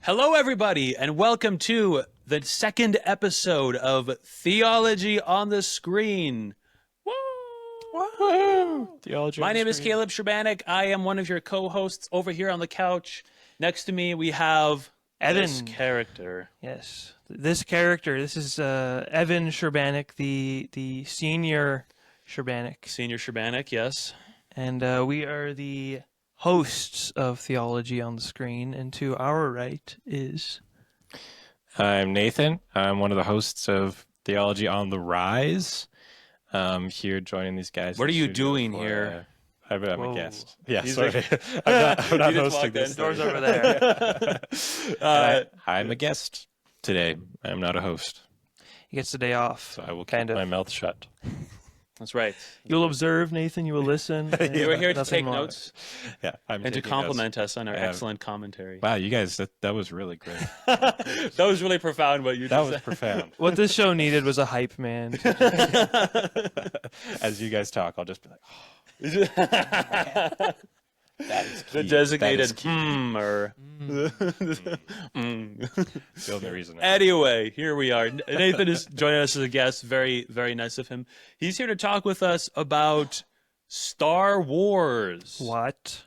Hello, everybody, and welcome to the second episode of Theology on the Screen. Woo! Theology My on the name is Screen. Caleb Sherbanek. I am one of your co-hosts over here on the couch. Next to me, we have Evan. this character. Yes, this character. This is Evan Sherbanek, the senior Sherbanek, Senior Sherbanek, yes. and we are the hosts of Theology on the Screen. And to our right is I'm Nathan. I'm one of the hosts of Theology on the Rise. Here joining these guys. What in are you the studio doing for, here? I'm a Whoa. guest. Yeah, He's sorry. like- I'm not You just hosting walked this. in. doors thing. over there. I'm a guest today. I'm not a host, He gets the day off. so I will Kind keep of. my mouth shut. That's right. You'll observe, Nathan. You will listen. You were here to Nothing take more. notes Yeah, I'm and to taking compliment us on our I have- excellent commentary. notes. Wow, you guys, that was really great. That was really profound what you That just was said. profound. What this show needed was a hype man. As you guys talk, I'll just be like, that is key. The designated That is key. or The only reason. Anyway, here we are. Nathan is joining us as a guest. Very, very nice of him. He's here to talk with us about Star Wars. What?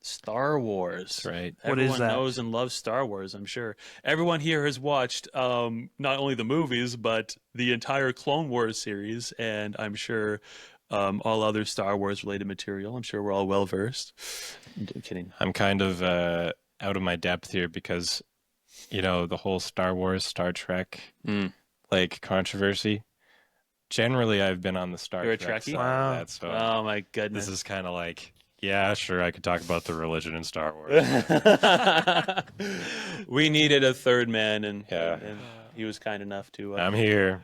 Star Wars. That's right. What is Everyone that? knows and loves Star Wars, I'm sure. Everyone here has watched not only the movies, but the entire Clone Wars series, and I'm sure all other Star Wars related material. I'm sure we're all well versed. I'm kidding. I'm kind of out of my depth here because, you know, the whole Star Wars, Star Trek, like controversy. Generally, I've been on the Star You're a Trek Trekkie? side Wow. of that, so Oh my goodness. this is kind of like, yeah, sure, I could talk about the religion in Star Wars. We needed a third man, and he was kind enough to. I'm here.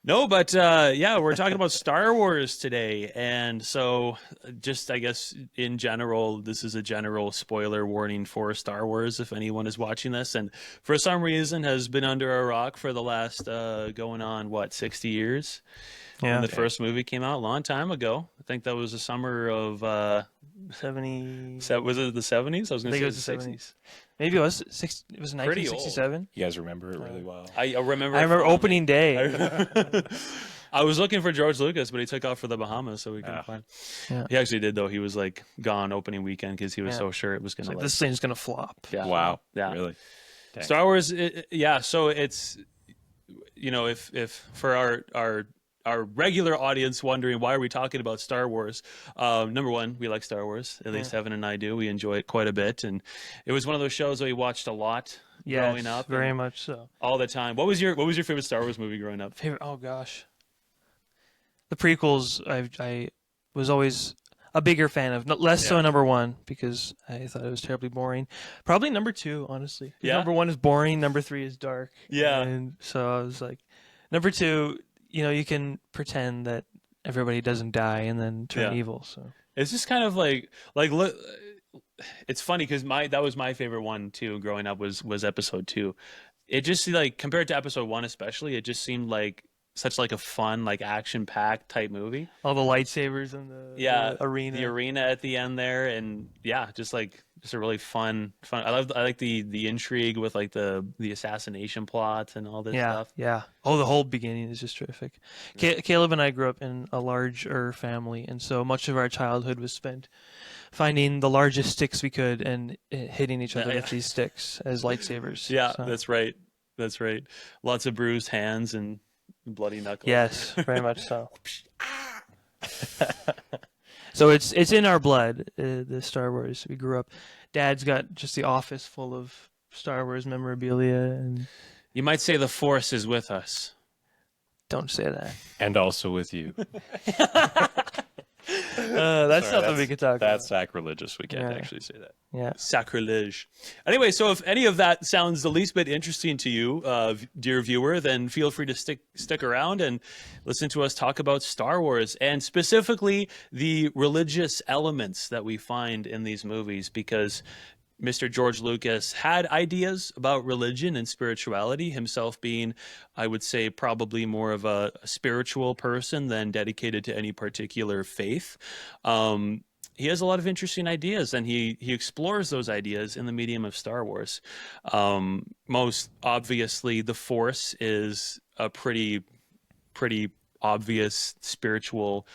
No, but yeah, we're talking about Star Wars today, and so just I guess in general, this is a general spoiler warning for Star Wars if anyone is watching this, and for some reason has been under a rock for the last going on 60 years. Yeah. When the first movie came out a long time ago. I think that was the summer of 70. was it the 70s? I was I going think to say it was the the 60s. 70s. Maybe it was it was Pretty old. 1967. You guys remember it really well. I remember. I remember fondly. opening day. I was looking for George Lucas, but he took off for the Bahamas, so we couldn't find. Yeah. He actually did, though. He was like gone opening weekend because he was Yeah. so sure it was It's gonna. like, this thing's gonna flop. Yeah. Wow. Yeah. Really? Dang. Star Wars. Yeah. So it's, if for our regular audience wondering why are we talking about Star Wars, number one, we like Star Wars. At least Evan and I do. We enjoy it quite a bit, and it was one of those shows that we watched a lot growing up, very and much so. all the time. What was your favorite Star Wars movie growing up? Favorite? Oh gosh, the prequels. I was always a bigger fan of. Less so number one because I thought it was terribly boring. Probably number two, honestly. 'Cause Yeah? Number one is boring. Number three is dark. Yeah. And so I was like, number two. You can pretend that everybody doesn't die and then turn Yeah. evil. So It's just kind of like look. It's funny because that was my favorite one too. Growing up was episode 2. It just like compared to episode 1 especially, it just seemed like such like a fun action packed type movie. all the lightsabers in the arena. the arena at the end there, and just a really fun. I like the intrigue with like the assassination plots and all this stuff. Yeah. Oh, the whole beginning is just terrific. Caleb and I grew up in a larger family, and so much of our childhood was spent finding the largest sticks we could and hitting each other with these sticks as lightsabers. Yeah, So- that's right. That's right. Lots of bruised hands and bloody knuckles. Yes, very much so. So it's in our blood, the Star Wars. We grew up. Dad's got just the office full of Star Wars memorabilia, and You might say the Force is with us. don't say that. And also with you. That's Sorry, something we could talk That's about. sacrilegious. We can't Yeah. actually say that. Yeah. Sacrilege. Anyway, so if any of that sounds the least bit interesting to you, dear viewer, then feel free to stick around and listen to us talk about Star Wars and specifically the religious elements that we find in these movies, because Mr. George Lucas had ideas about religion and spirituality, himself being, I would say, probably more of a spiritual person than dedicated to any particular faith. he has a lot of interesting ideas, and he explores those ideas in the medium of Star Wars. Most obviously, the Force is a pretty obvious spiritual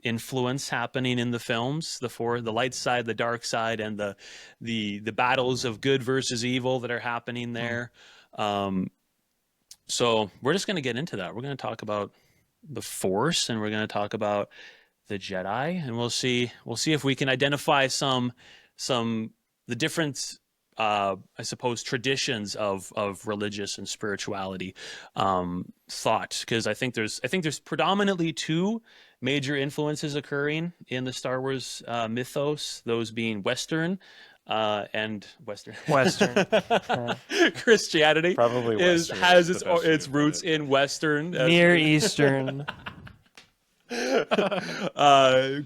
influence happening in the films. The light side, the dark side, and the battles of good versus evil that are happening there. So we're just going to get into that. We're going to talk about the Force, and we're going to talk about the Jedi, and we'll see if we can identify some the different I suppose traditions of religious and spirituality thought, because I think there's predominantly two major influences occurring in the Star Wars mythos, those being Western and Western Christianity Probably Western has is the best way its to put roots it. in Western Near Eastern.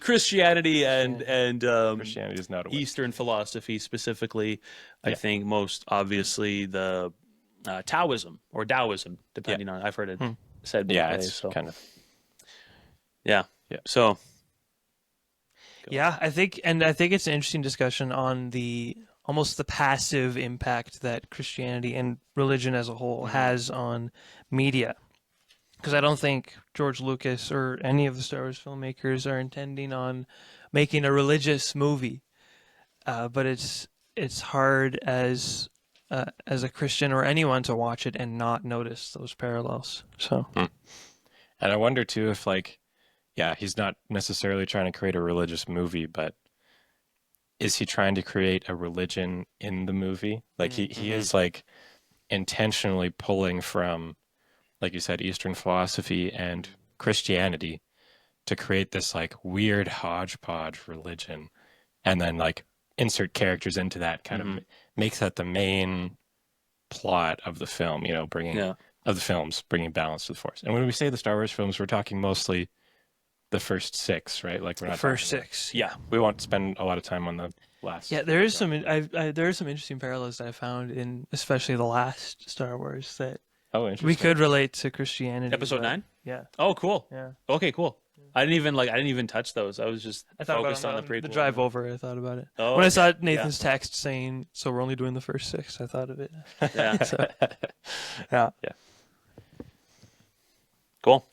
Christianity and Christianity is not a Eastern philosophy, specifically, I think most obviously the Taoism or Taoism, depending on, I've heard it said both Yeah, ways. it's So kind of yeah. Yeah. So Yeah, I think it's an interesting discussion on almost the passive impact that Christianity and religion as a whole has on media. Because I don't think George Lucas or any of the Star Wars filmmakers are intending on making a religious movie, but it's hard as a Christian or anyone to watch it and not notice those parallels. So, And I wonder too if he's not necessarily trying to create a religious movie, but is he trying to create a religion in the movie? Like he is like intentionally pulling from, like you said, Eastern philosophy and Christianity to create this like weird hodgepodge religion, and then like insert characters into that, kind of makes that the main plot of the film, bringing balance to the Force. And when we say the Star Wars films, we're talking mostly the first 6, right? Like we're not first talking 6. yeah. we won't spend a lot of time on the last. Yeah, there is some interesting parallels that I found in especially the last Star Wars that Oh, interesting. we could relate to Christianity. Episode 9? Yeah. Oh, cool. Yeah. Okay, cool. I didn't even touch those. I was just I thought focused about on it the prequel. the drive over. I thought about it Oh, when I okay. saw Nathan's text saying, "So we're only doing the first 6." I thought of it. Yeah. So, yeah. Cool.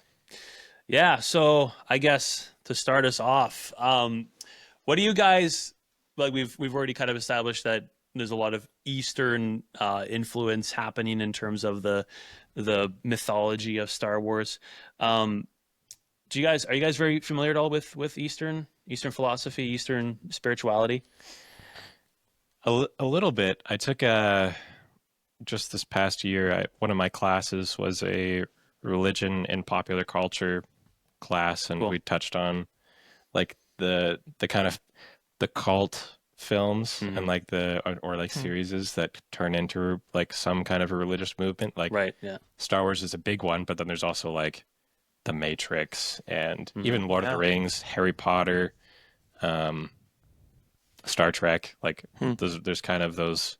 Yeah, so I guess to start us off, what do you guys like? We've already kind of established that there's a lot of Eastern influence happening in terms of the mythology of Star Wars. Are you guys very familiar at all with Eastern philosophy, Eastern spirituality? A little bit. I took just this past year, one of my classes was a religion and popular culture class, and Cool. we touched on like the kind of the cult films and like or like series that turn into like some kind of a religious movement. Like Right. Yeah. Star Wars is a big one, but then there's also like The Matrix and even Lord of the Rings, Harry Potter, Star Trek. Like there's kind of those.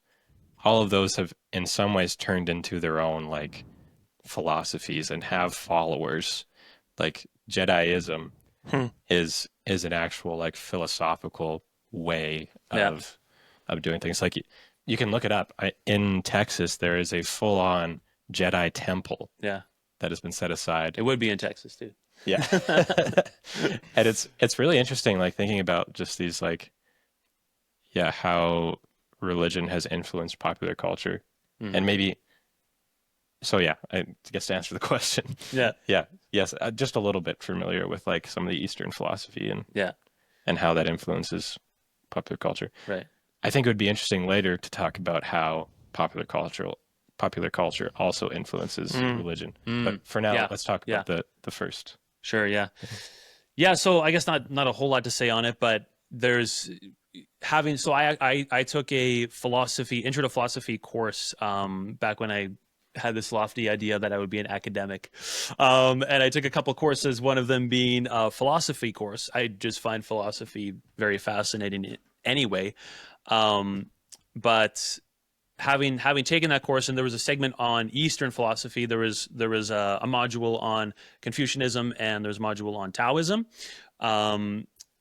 All of those have in some ways turned into their own like philosophies and have followers. Like Jediism is an actual like philosophical way of doing things. Like you can look it up. In Texas, there is a full-on Jedi temple. Yeah. That has been set aside. It would be in Texas too. Yeah. And it's really interesting, like thinking about just these like, how religion has influenced popular culture. And maybe, so yeah, I guess to answer the question. Yeah. Yeah. Yes. Just a little bit familiar with like some of the Eastern philosophy and how that influences popular culture. Right. I think it would be interesting later to talk about how popular culture also influences religion. But for now, let's talk about the first. Sure. Yeah. Yeah. So I guess not a whole lot to say on it, but there's so I took a intro to philosophy course back when I had this lofty idea that I would be an academic. And I took a couple courses, one of them being a philosophy course. I just find philosophy very fascinating anyway. But having taken that course, and there was a segment on Eastern philosophy, there was a module on Confucianism, and there's a module on Taoism.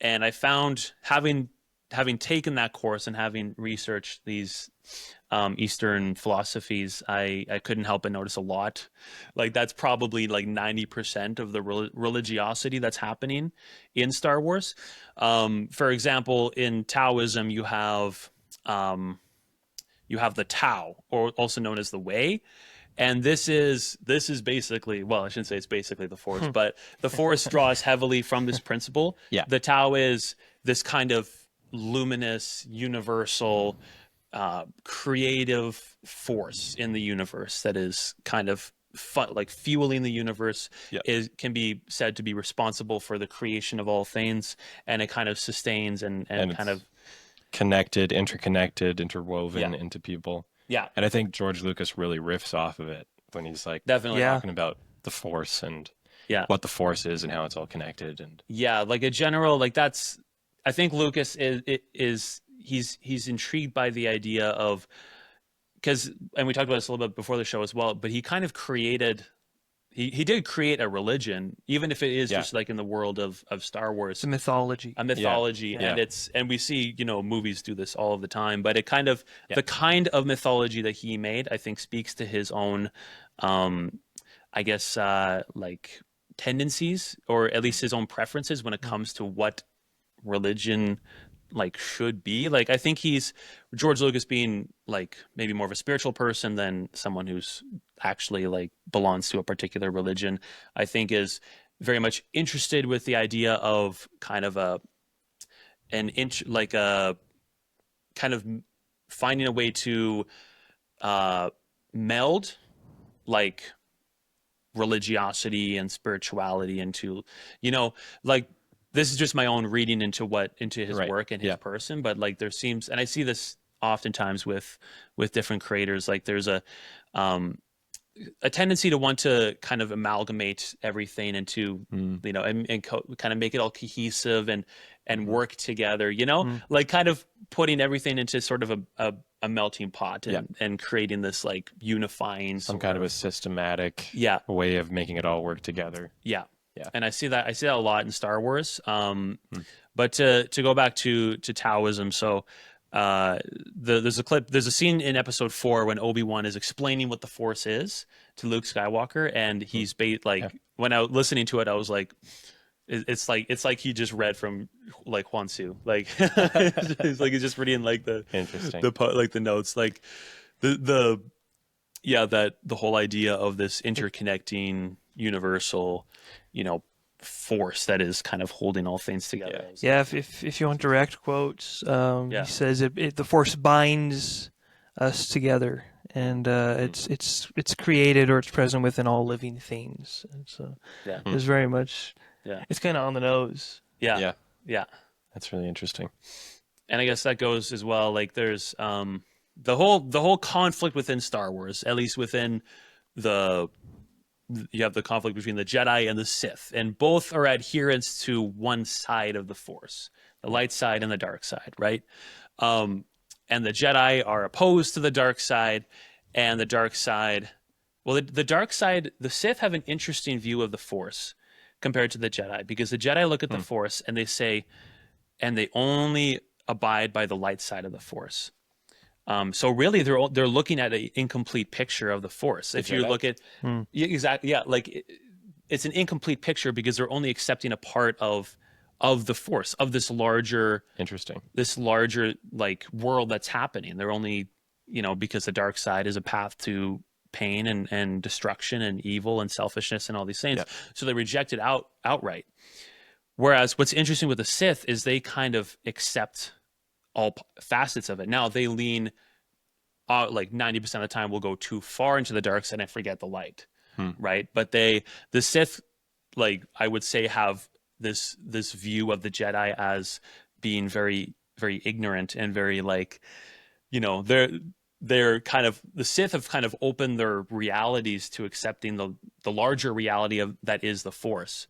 and I found having taken that course and having researched these Eastern philosophies, I couldn't help but notice a lot. Like that's probably like 90% of the religiosity that's happening in Star Wars. For example, in Taoism, you have the Tao, or also known as the Way, and this is basically, well, I shouldn't say it's basically the Force, but the Force draws heavily from this principle. Yeah. The Tao is this kind of luminous, universal, creative force in the universe that is kind of like fueling the universe. Yeah. Can be said to be responsible for the creation of all things, and it kind of sustains and kind of connected, interconnected, interwoven Yeah. into people. yeah, And I think George Lucas really riffs off of it when he's like definitely. Yeah. talking about the Force and Yeah. what the Force is and how it's all connected. And Yeah, like a general, like that's, I think Lucas is he's intrigued by the idea of, because, and we talked about this a little bit before the show as well, but he kind of created, he did create a religion, even if it is Yeah. just like in the world of Star Wars, It's a mythology. a mythology, Yeah. and and we see, movies do this all of the time, but it kind of, Yeah. the kind of mythology that he made, I think speaks to his own, I guess, like tendencies, or at least his own preferences when it comes to what religion like should be. Like I think George Lucas, being like maybe more of a spiritual person than someone who's actually like belongs to a particular religion, I think is very much interested with the idea of kind of a kind of finding a way to meld like religiosity and spirituality into, like, this is just my own reading into his Right. work and his Yeah. person, but like there seems, and I see this oftentimes with different creators, like there's a tendency to want to kind of amalgamate everything into, and kind of make it all cohesive and work together, like kind of putting everything into sort of a melting pot, and creating this like unifying some sort kind of a systematic Yeah. way of making it all work together. Yeah. Yeah. And I see that a lot in Star Wars. But to go back to Taoism, so there's a scene in episode 4 when Obi-Wan is explaining what the Force is to Luke Skywalker, and he's when I was listening to it, I was like, it's like he just read from like Huan Tzu, like it's like he's just reading like Interesting. the notes, like the whole idea of this interconnecting universal, force that is kind of holding all things together. Yeah, if you want direct quotes, Yeah. he says the Force binds us together, and it's created, or it's present within all living things. And so Yeah. it's very much, it's kind of on the nose. Yeah. That's really interesting. And I guess that goes as well. Like there's the whole conflict within Star Wars, at least within you have the conflict between the Jedi and the Sith, and both are adherents to one side of the Force, the light side and the dark side, right? And the Jedi are opposed to the dark side, and the dark side, well, the dark side, the Sith have an interesting view of the Force compared to the Jedi, because the Jedi look at the Force and they say, and they only abide by the light side of the Force. So really, they're looking at an incomplete picture of the Force. If you look at exactly, like it's an incomplete picture because they're only accepting a part of the Force, of this larger like world that's happening. They're only, because the dark side is a path to pain and destruction and evil and selfishness and all these things. Yeah. So they reject it outright. Whereas what's interesting with the Sith is they kind of accept all facets of it. Now they lean, like 90% of the time, will go too far into the dark side and forget the light, right? But the Sith, like I would say, have this view of the Jedi as being very, very ignorant and very like, they're kind of, the Sith have kind of opened their realities to accepting the larger reality of that is the Force.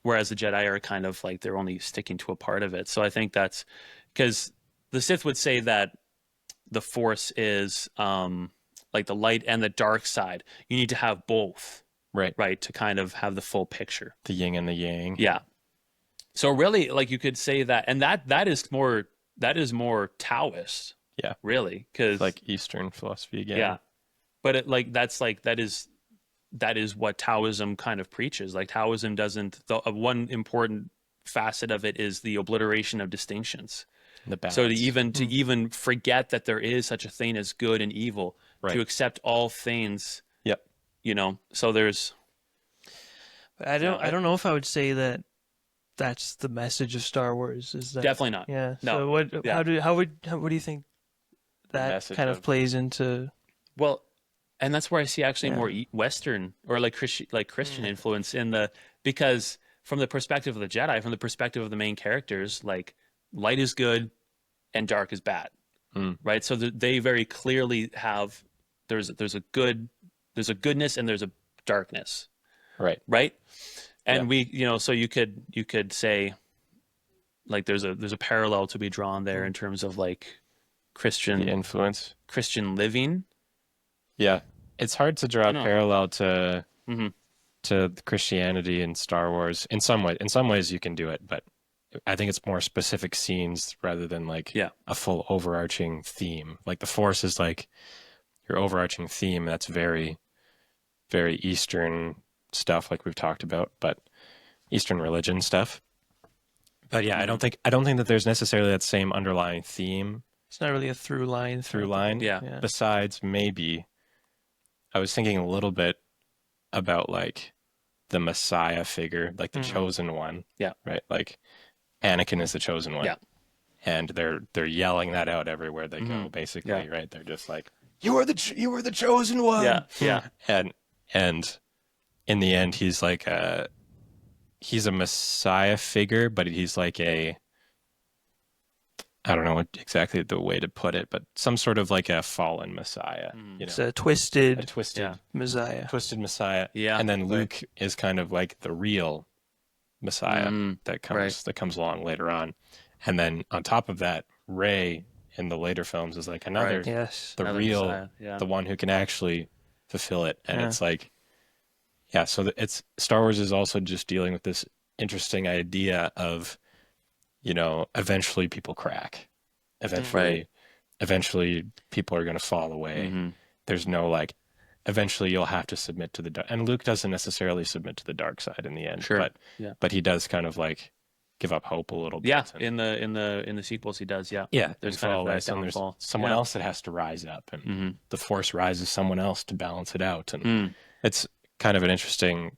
Whereas the Jedi are kind of like, they're only sticking to a part of it. So I think that's because the Sith would say that the Force is like the light and the dark side. You need to have both, Right. right, to kind of have the full picture. The yin and the yang. Yeah. So really, like, you could say that, and that is more Taoist. Yeah. Really, because Like Eastern philosophy again. yeah, but that is what Taoism kind of preaches. Like, Taoism doesn't. One important facet of it is the obliteration of distinctions. The balance. So to even forget that there is such a thing as good and evil, Right. to accept all things. Yep. So there's. I don't know if I would say that that's the message of Star Wars. Is that Definitely not. Yeah. No. So what? Yeah. What do you think that message kind of of- plays into? Well, and that's where I see actually Yeah. more Western or like Christian influence because from the perspective of the Jedi, from the perspective of the main characters, like, light is good and dark is bad, right? So they very clearly have there's a goodness and there's a darkness, Right. right? And Yeah. so you could say, like, there's a parallel to be drawn there in terms of, like, The Christian influence. living. Yeah. It's hard to draw a know. parallel to Mhm. to Christianity and Star Wars. In some ways you can do it, but I think it's more specific scenes rather than like Yeah. a full overarching theme. Like the Force is like your overarching theme. That's very, very Eastern stuff, like we've talked about, but Eastern religion stuff. But yeah, I don't think that there's necessarily that same underlying theme It's not really a through line. through line. Yeah. Yeah. Besides, maybe I was thinking a little bit about like the Messiah figure, like the chosen one. Yeah. Right. Like Anakin is the chosen one. Yeah. And they're yelling that out everywhere they go, basically. Yeah. Right. They're just like, you are the chosen one. Yeah. Yeah. And in the end, he's like he's a Messiah figure, but he's like I don't know what exactly the way to put it, but some sort of like a fallen Messiah. It's a twisted Yeah. Messiah. twisted Messiah. Yeah, And then right. Luke is kind of like the real Messiah that comes along later on. And then on top of that, Rey in the later films is like another Yes. the Another real Messiah, yeah. the one who can actually fulfill it. And Yeah. it's like so it's Star Wars is also just dealing with this interesting idea of eventually people crack. Eventually people are going to fall away. There's no like eventually you'll have to submit to the dark. And Luke doesn't necessarily submit to the dark side in the end, Sure. but he does kind of like give up hope a little bit. Yeah, and- in the sequels he does. Yeah, yeah, There's and kind fall of away. that So there's downfall. someone Yeah. else that has to rise up, and the Force rises someone else to balance it out. And Mm. it's kind of an interesting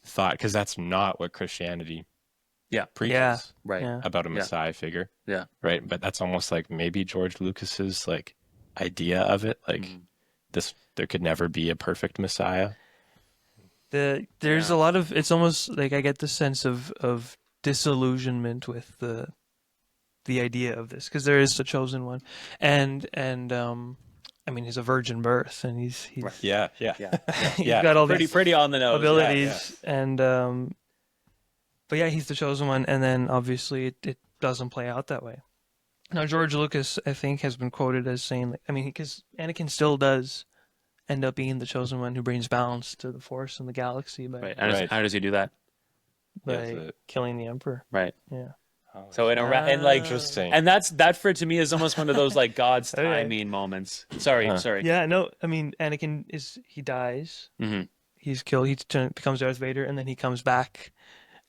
thought because that's not what Christianity preaches Yeah. Right. Yeah. about a Messiah figure. Yeah. Right. But that's almost like maybe George Lucas's like idea of it. Like there could never be a perfect Messiah. There's a lot of, it's almost like I get the sense of disillusionment with the idea of this, because there is a chosen one, and I mean, he's a virgin birth, and he's Yeah. he's got all these Pretty on the nose. abilities, and but yeah, he's the chosen one, and then obviously it doesn't play out that way. Now George Lucas, I think, has been quoted as saying, like, I mean, because Anakin still does end up being the chosen one who brings balance to the Force and the galaxy by Right. How does he do that? killing the Emperor. Right. Yeah. So and like Interesting. and that for to me is almost one of those like God's Okay. timing moments. Sorry. Yeah, no, I mean, Anakin he dies. Mhm. He's killed. He becomes Darth Vader, and then he comes back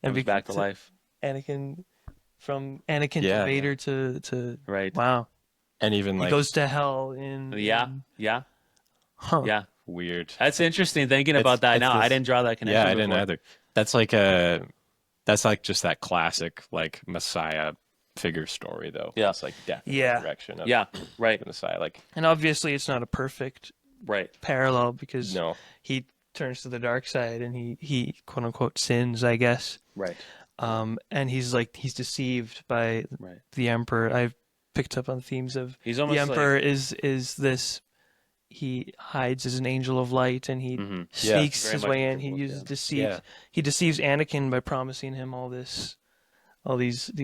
and Comes back to life. Anakin, from Anakin Yeah. to Vader to Right. wow. And even He like goes to hell in Yeah. Huh. Yeah. weird. That's interesting thinking about that it's now. this- I didn't draw that connection. Yeah, I didn't before. either. That's like just that classic like Messiah figure story though. Yeah. It's like death and Yeah. resurrection of Yeah. Right. the Messiah. Like And obviously, it's not a perfect Right. parallel because no. he turns to the dark side and he quote unquote sins, I guess. Right. And he's deceived by Right. the Emperor. I've picked up on themes of He's the almost Emperor is this. He hides as an angel of light, and he sneaks Very his much way in. in the He book, uses yeah. deceit. Yeah. He deceives Anakin by promising him all these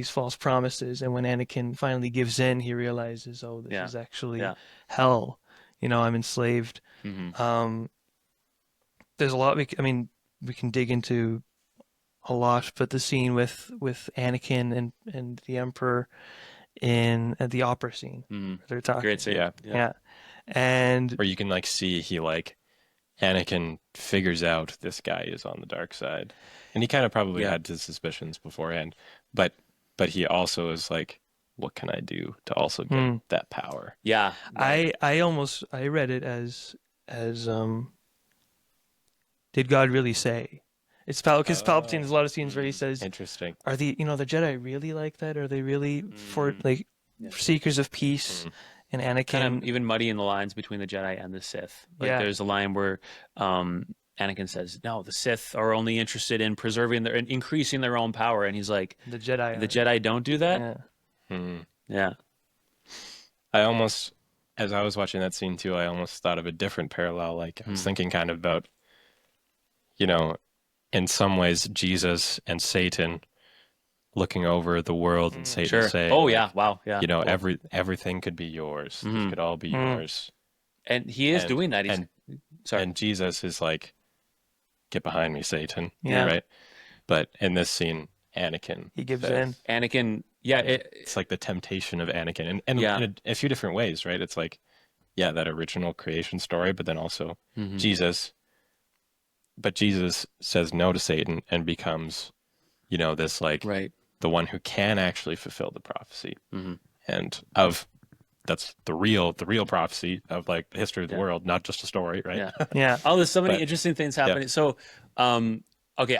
false promises. And when Anakin finally gives in, he realizes, oh, this is actually hell. I'm enslaved. Mhm. There's a lot. We can dig into a lot, but the scene with Anakin and the Emperor in at the opera scene, they're talking. Great scene. Yeah. Yeah, and Where you can like see he like Anakin figures out this guy is on the dark side, and he kind of probably Yeah. had his suspicions beforehand, but he also is like, what can I do to also get that power? Yeah. I read it as did God really say? It's because Palpatine. There's a lot of scenes where he says, Interesting. "Are the the Jedi really like that? Are they really for like seekers of peace?" And Anakin, Kind of even muddying the lines between the Jedi and the Sith. Like Yeah. there's a line where Anakin says, "No, the Sith are only interested in preserving their and increasing their own power," and he's like, the Jedi, "The Jedi don't do that." Yeah. Yeah. I almost, as I was watching that scene too, I almost thought of a different parallel. Like I was thinking kind of about, you know, in some ways Jesus and Satan looking over the world and Satan Sure. saying, Oh like, yeah. Wow. Yeah. you know, Cool. everything could be yours. This could all be yours. And he is And- doing that. He's sorry. And Jesus is like, get behind me, Satan. Yeah. Right. But in this scene, Anakin, He gives says- in. Anakin. Yeah. it's like the temptation of Anakin, and Yeah. in a few different ways, right? It's like, yeah, that original creation story, but then also Jesus. But Jesus says no to Satan and becomes, you know, this like Right. the one who can actually fulfill the prophecy, and that's the real prophecy of like the history of the world, not just a story, right? Yeah. Yeah. Oh, there's so many But- interesting things happening. So, okay,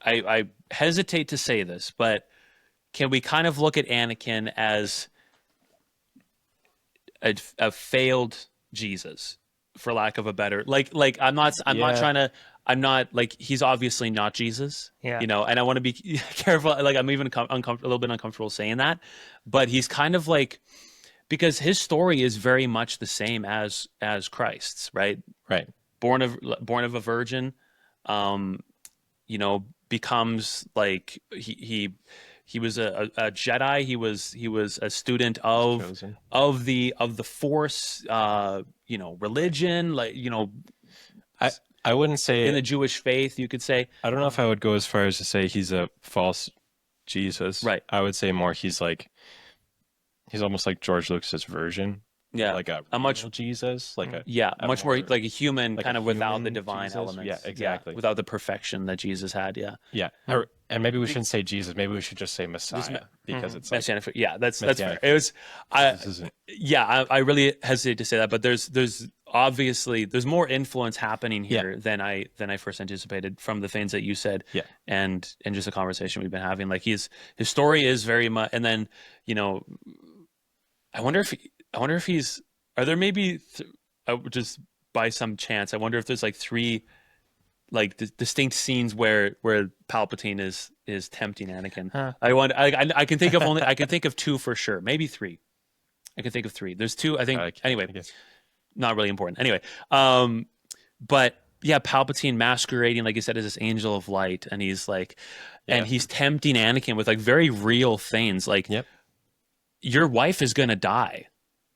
I hesitate to say this, but can we kind of look at Anakin as a failed Jesus, for lack of a better I'm not trying to. I'm not like he's obviously not Jesus, Yeah. you know, and I want to be careful. Like I'm even a little bit uncomfortable saying that, but he's kind of like because his story is very much the same as Christ's, right? Right. Born of a virgin, you know, becomes like he was a Jedi. He was a student Chosen. of the Force, you know, religion, like you know, I wouldn't say in the Jewish faith, you could say. I don't know if I would go as far as to say he's a false Jesus. Right. I would say more he's almost like George Lucas's version. Yeah, Like a much real Jesus, like a much more like a human, like kind a of without the human divine Jesus? elements. Yeah, exactly. without the perfection that Jesus had. Yeah, yeah. And maybe we shouldn't say Jesus. Maybe we should just say Messiah because it's like Messianic. Yeah, that's fair. Messianic. It was. this isn't I really hesitate to say that, but there's obviously there's more influence happening here than I first anticipated from the things that you said. Yeah. And just the conversation we've been having. Like his story is very much, and then you know, I wonder if he's. Are there maybe just by some chance? I wonder if there's like three like distinct scenes where Palpatine is tempting Anakin. Huh. I can think of I can think of two for sure, maybe three. I can think of three. There's two. I think anyway. I guess. Not really important. Anyway, but yeah, Palpatine masquerading like you said as this angel of light, and he's like, and he's tempting Anakin with like very real things, like your wife is gonna die.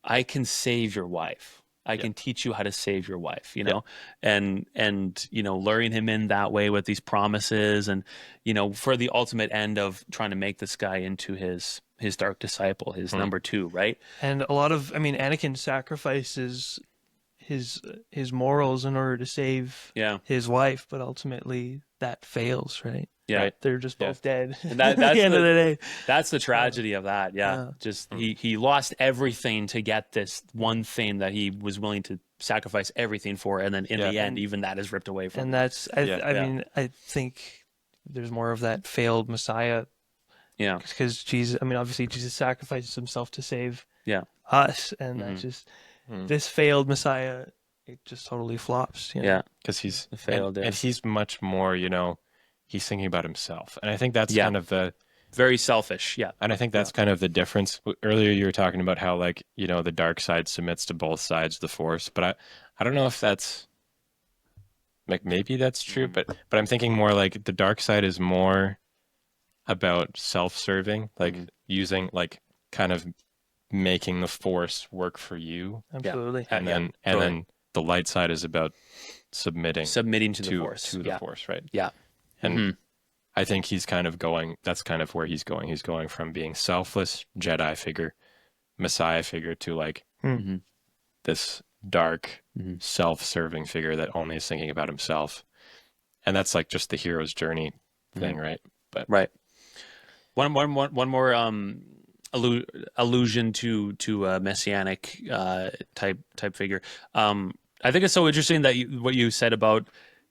I can save your wife. I can teach you how to save your wife, you know, and you know, luring him in that way with these promises, and you know, for the ultimate end of trying to make this guy into his dark disciple, his number two, right? And a lot of, I mean, Anakin sacrifices his morals in order to save his wife, but ultimately that fails, right? Yeah, Right. They're just both dead. And that's at the end of the day. That's the tragedy of that. Yeah. Just he lost everything to get this one thing that he was willing to sacrifice everything for, and then in the end, even that is ripped away from him. And that's I mean, I think there's more of that failed Messiah. Yeah. Because Jesus, I mean, obviously Jesus sacrifices himself to save us, and that's just this failed Messiah. It just totally flops. You know? Yeah. Because he's failed, and he's much more, you know, he's thinking about himself, and I think that's kind of the very selfish. Yeah. And I think that's kind of the difference. Earlier, you were talking about how, like, you know, the dark side submits to both sides of the Force, but I don't know if that's like maybe that's true, but I'm thinking more like the dark side is more about self-serving, like using, like, kind of making the Force work for you, Absolutely. and then the light side is about submitting submitting to the Force. to the Force, right? Yeah. And I think he's kind of going. That's kind of where he's going. He's going from being selfless Jedi figure, Messiah figure, to like this dark, self-serving figure that only is thinking about himself. And that's like just the hero's journey thing, right? But Right. One more allusion to a messianic type figure. I think it's so interesting that what you said about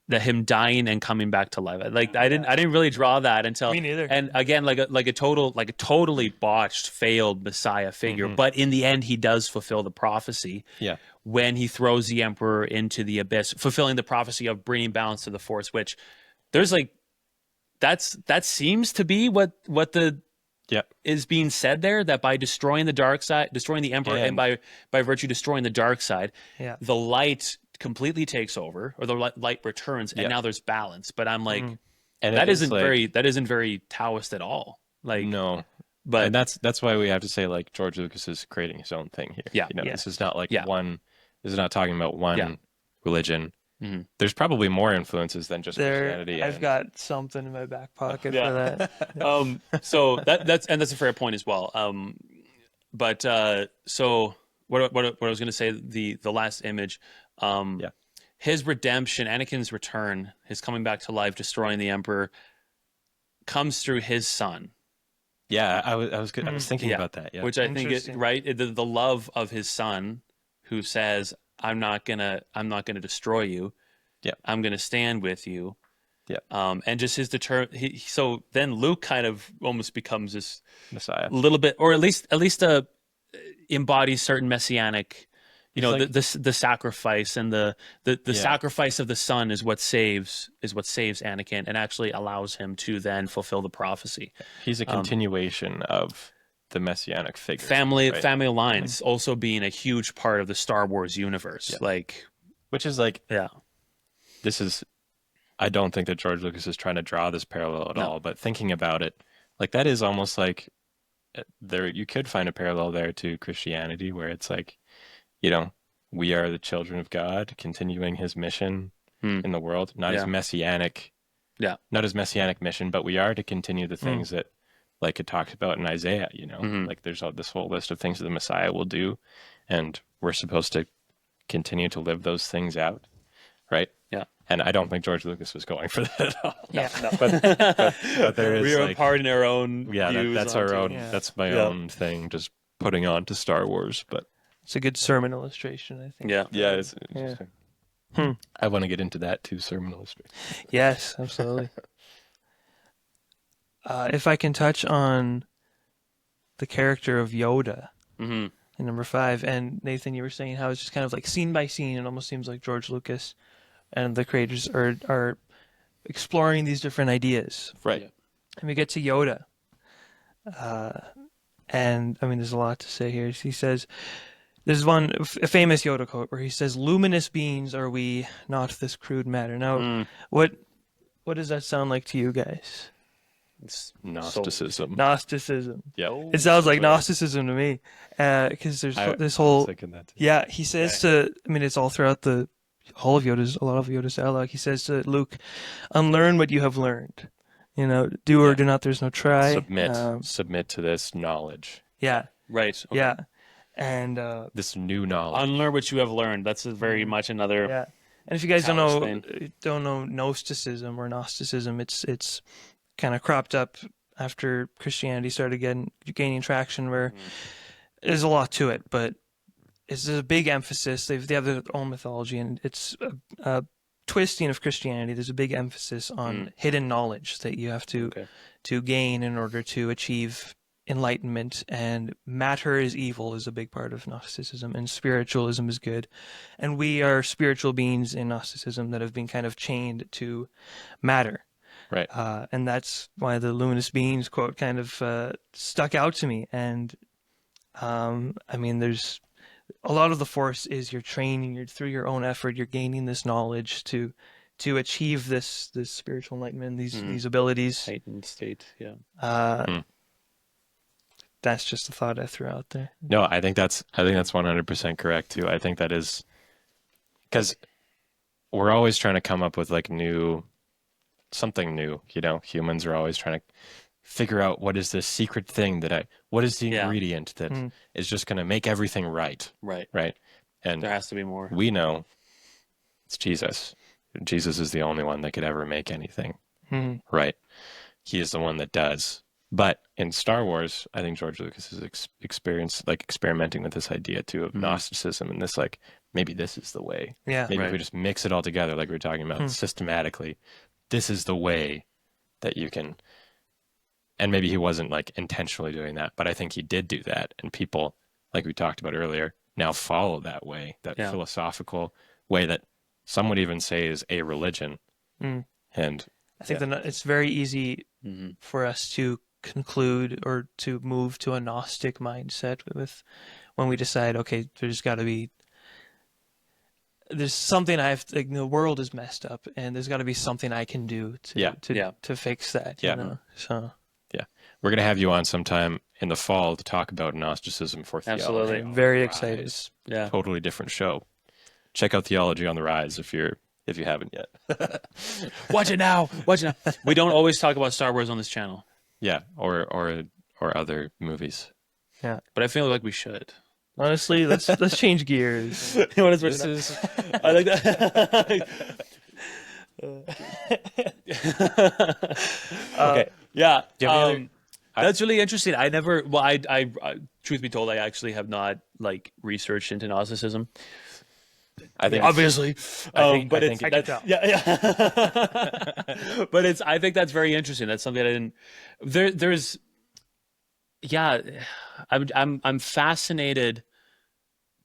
him dying and coming back to life. Like I didn't really draw that until Me neither. And again, like a totally botched, failed Messiah figure. But in the end, he does fulfill the prophecy. yeah, When he throws the Emperor into the abyss, fulfilling the prophecy of bringing balance to the Force, which there's like that seems to be what the is being said there, that by destroying the dark side, destroying the Emperor, and by virtue destroying the dark side, the light completely takes over, or the light returns, and now there's balance. But I'm like, and that isn't very Taoist at all. Like no. But and that's why we have to say like George Lucas is creating his own thing here. Yeah. You know, Yeah. this is not like one. This is not talking about one religion. Mm-hmm. There's probably more influences than just Christianity. I've got something in my back pocket for that. So that's a fair point as well. So what I was going to say, the last image, his redemption, Anakin's return, his coming back to life, destroying the Emperor, comes through his son. Yeah, I was thinking about that. Yeah, Which I think is right. The love of his son, who says, I'm not gonna destroy you. Yeah. I'm gonna stand with you. Yeah. And just his so then Luke kind of almost becomes this Messiah, little bit, or at least embodies certain messianic, like, the sacrifice, and the sacrifice of the son is what saves Anakin and actually allows him to then fulfill the prophecy. He's a continuation of the messianic figure. Family lines also being a huge part of the Star Wars universe, which is like, this is, I don't think that George Lucas is trying to draw this parallel at all, but thinking about it, like that is almost like you could find a parallel there to Christianity, where it's like, we are the children of God, continuing his mission in the world, not his messianic mission, but we are to continue the things that, like it talks about in Isaiah, like there's this whole list of things that the Messiah will do, and we're supposed to continue to live those things out, right? Yeah. And I don't think George Lucas was going for that at all. Yeah. But there is, we are like, imparting our own views that's onto our own. Yeah. That's my own thing, just putting on to Star Wars. But It's a good sermon illustration, I think. Yeah. it's interesting. I want to get into that too, sermon illustration. Yes, absolutely. If I can touch on the character of Yoda in number 5, and Nathan, you were saying how it's just kind of like scene by scene. It almost seems like George Lucas and the creators are exploring these different ideas. Right. And we get to Yoda. And I mean, there's a lot to say here. He says, there's a famous Yoda quote where he says, "Luminous beings are we, not this crude matter." Now, what does that sound like to you guys? It's Gnosticism. Gnosticism. Yeah. It sounds like Gnosticism to me, because there's this I whole. was thinking that too. Yeah, he says to. I mean, it's all throughout a lot of Yoda's dialogue. He says to Luke, "Unlearn what you have learned. Do or do not. There's no try. Submit to this knowledge. Yeah. right. Okay. Yeah. And This new knowledge. Unlearn what you have learned. That's very much another. yeah. And if you guys Taoist don't know Gnosticism or Gnosticism, it's kind of cropped up after Christianity started gaining traction, where there's a lot to it, but it's a big emphasis. They have their own mythology, and it's a twisting of Christianity. There's a big emphasis on hidden knowledge that you have to gain in order to achieve enlightenment, and matter is evil is a big part of Gnosticism, and spiritualism is good. And we are spiritual beings in Gnosticism that have been kind of chained to matter. Right. And that's why the luminous beings quote kind of stuck out to me. And I mean, there's a lot of the Force is you're training, through your own effort, you're gaining this knowledge to achieve this spiritual enlightenment, these abilities. Heightened state. Yeah. That's just a thought I threw out there. No, I think that's 100% correct too. I think that is because we're always trying to come up with like something new, you know. Humans are always trying to figure out what is this secret thing what is the ingredient that is just going to make everything right. Right. And There has to be more. we know it's Jesus. Jesus is the only one that could ever make anything right. He is the one that does. But in Star Wars, I think George Lucas is experimenting with this idea too of Gnosticism, and this like, maybe this is the way. Yeah. Maybe if we just mix it all together, like we were talking about systematically, this is the way that you can. And maybe he wasn't like intentionally doing that, but I think he did do that. And people, like we talked about earlier, now follow that way, that philosophical way that some would even say is a religion. And I think that it's very easy for us to conclude or to move to a Gnostic mindset with when we decide, okay, there's something the world is messed up, and there's got to be something I can do to fix that. You know? So we're going to have you on sometime in the fall to talk about Gnosticism for Theology. Absolutely. I'm very excited. Yeah. Totally different show. Check out Theology on the Rise if you haven't yet. Watch it now. We don't always talk about Star Wars on this channel. Yeah, or other movies. Yeah. But I feel like we should. Honestly, let's change gears. I like that. Okay. Yeah. Do you have any That's really interesting. I truth be told, I actually have not like researched into Gnosticism. I think Obviously, I but think it's but I think that's very interesting. That's something I didn't. There's, yeah, I'm fascinated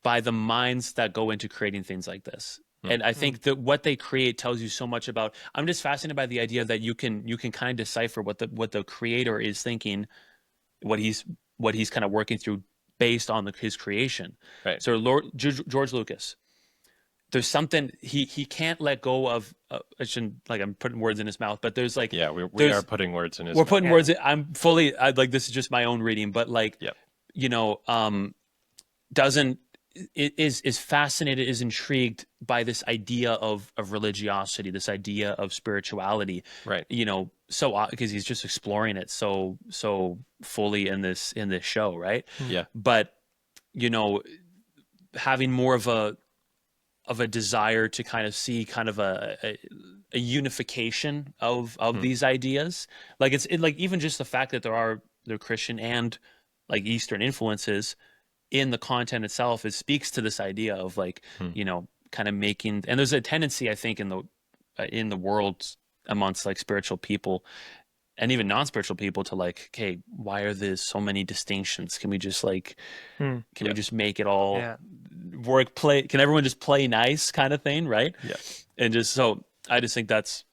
by the minds that go into creating things like this. And I think that what they create tells you so much about. I'm just fascinated by the idea that you can kind of decipher what the creator is thinking, what he's kind of working through based on his creation. Right. So George Lucas, there's something he can't let go of. I shouldn't, like, I'm putting words in his mouth, but there's like, we are putting words in his. We're mouth. putting words in. I'm fully like, this is just my own reading, but like, you know, is fascinated, is intrigued by this idea of religiosity, this idea of spirituality, right? You know, so because he's just exploring it so fully in this show, right? Yeah. But you know, having more of a desire to kind of see kind of a unification of these ideas, like like even just the fact that there are Christian and like Eastern influences in the content itself, it speaks to this idea of like, you know, kind of making, and there's a tendency, I think, in the world amongst like spiritual people and even non-spiritual people to like, okay, why are there so many distinctions? Can we just like, can we just make it all play? Can everyone just play nice kind of thing? Right. Yeah. And just, so I just think that's,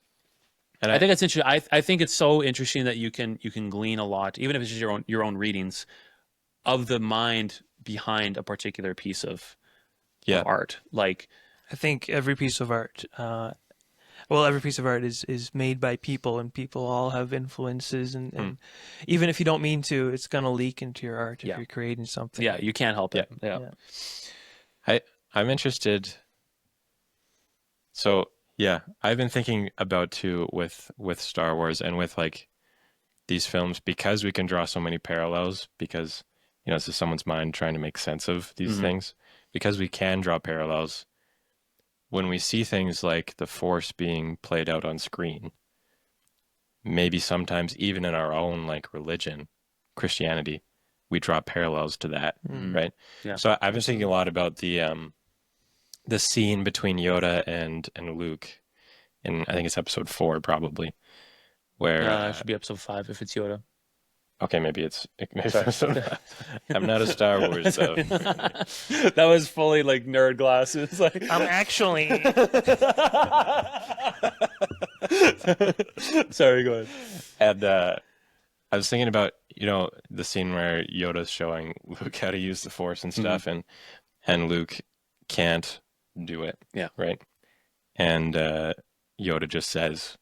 and I think that's interesting. I think it's so interesting that you can glean a lot, even if it's just your own readings of the mind behind a particular piece of art. Like, I think every piece of art, every piece of art is made by people, and people all have influences, and even if you don't mean to, it's gonna leak into your art if you're creating something. Yeah, you can't help it. Yeah. I'm interested. So yeah, I've been thinking about too with Star Wars and with like these films, because we can draw so many parallels, because you know, this is someone's mind trying to make sense of these things, because we can draw parallels. When we see things like the Force being played out on screen, maybe sometimes even in our own like religion, Christianity, we draw parallels to that, right? Yeah. So I've been thinking a lot about the scene between Yoda and Luke in, I think it's episode 4 probably, where it should be episode 5 if it's Yoda. Okay, maybe it's I'm not a Star Wars though. That was fully like nerd glasses. Like, I'm actually. Sorry, go ahead. And I was thinking about, you know, the scene where Yoda's showing Luke how to use the Force and stuff, and Luke can't do it. Yeah. Right. And Yoda just says,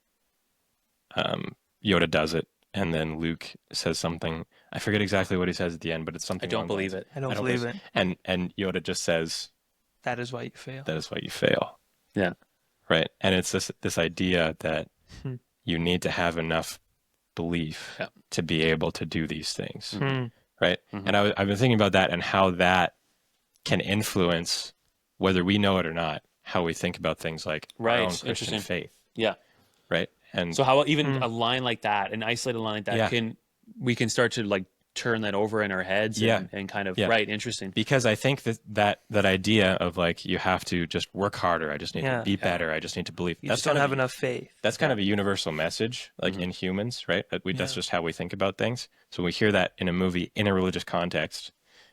Yoda does it. And then Luke says something. I forget exactly what he says at the end, but it's something. I don't believe it. I don't believe it. And Yoda just says, "That is why you fail." That is why you fail. Yeah. right? And it's this idea that Hmm. you need to have enough belief Yeah. to be able to do these things, Hmm. right? Mhm. And I've been thinking about that and how that can influence, whether we know it or not, how we think about things like our Right. own Christian Interesting. faith, Yeah. right? And So how even Hmm. a line like that, an isolated line like that, Yeah. we can start to like turn that over in our heads Yeah. and kind of Yeah. right. Interesting. because I think that idea of like you have to just work harder, I just need Yeah. to be better, I just need to believe. You That's just don't kind have of enough faith. that's kind of a universal message, like Mhm. in humans, right? That's Yeah. just how we think about things. So when we hear that in a movie in a religious context,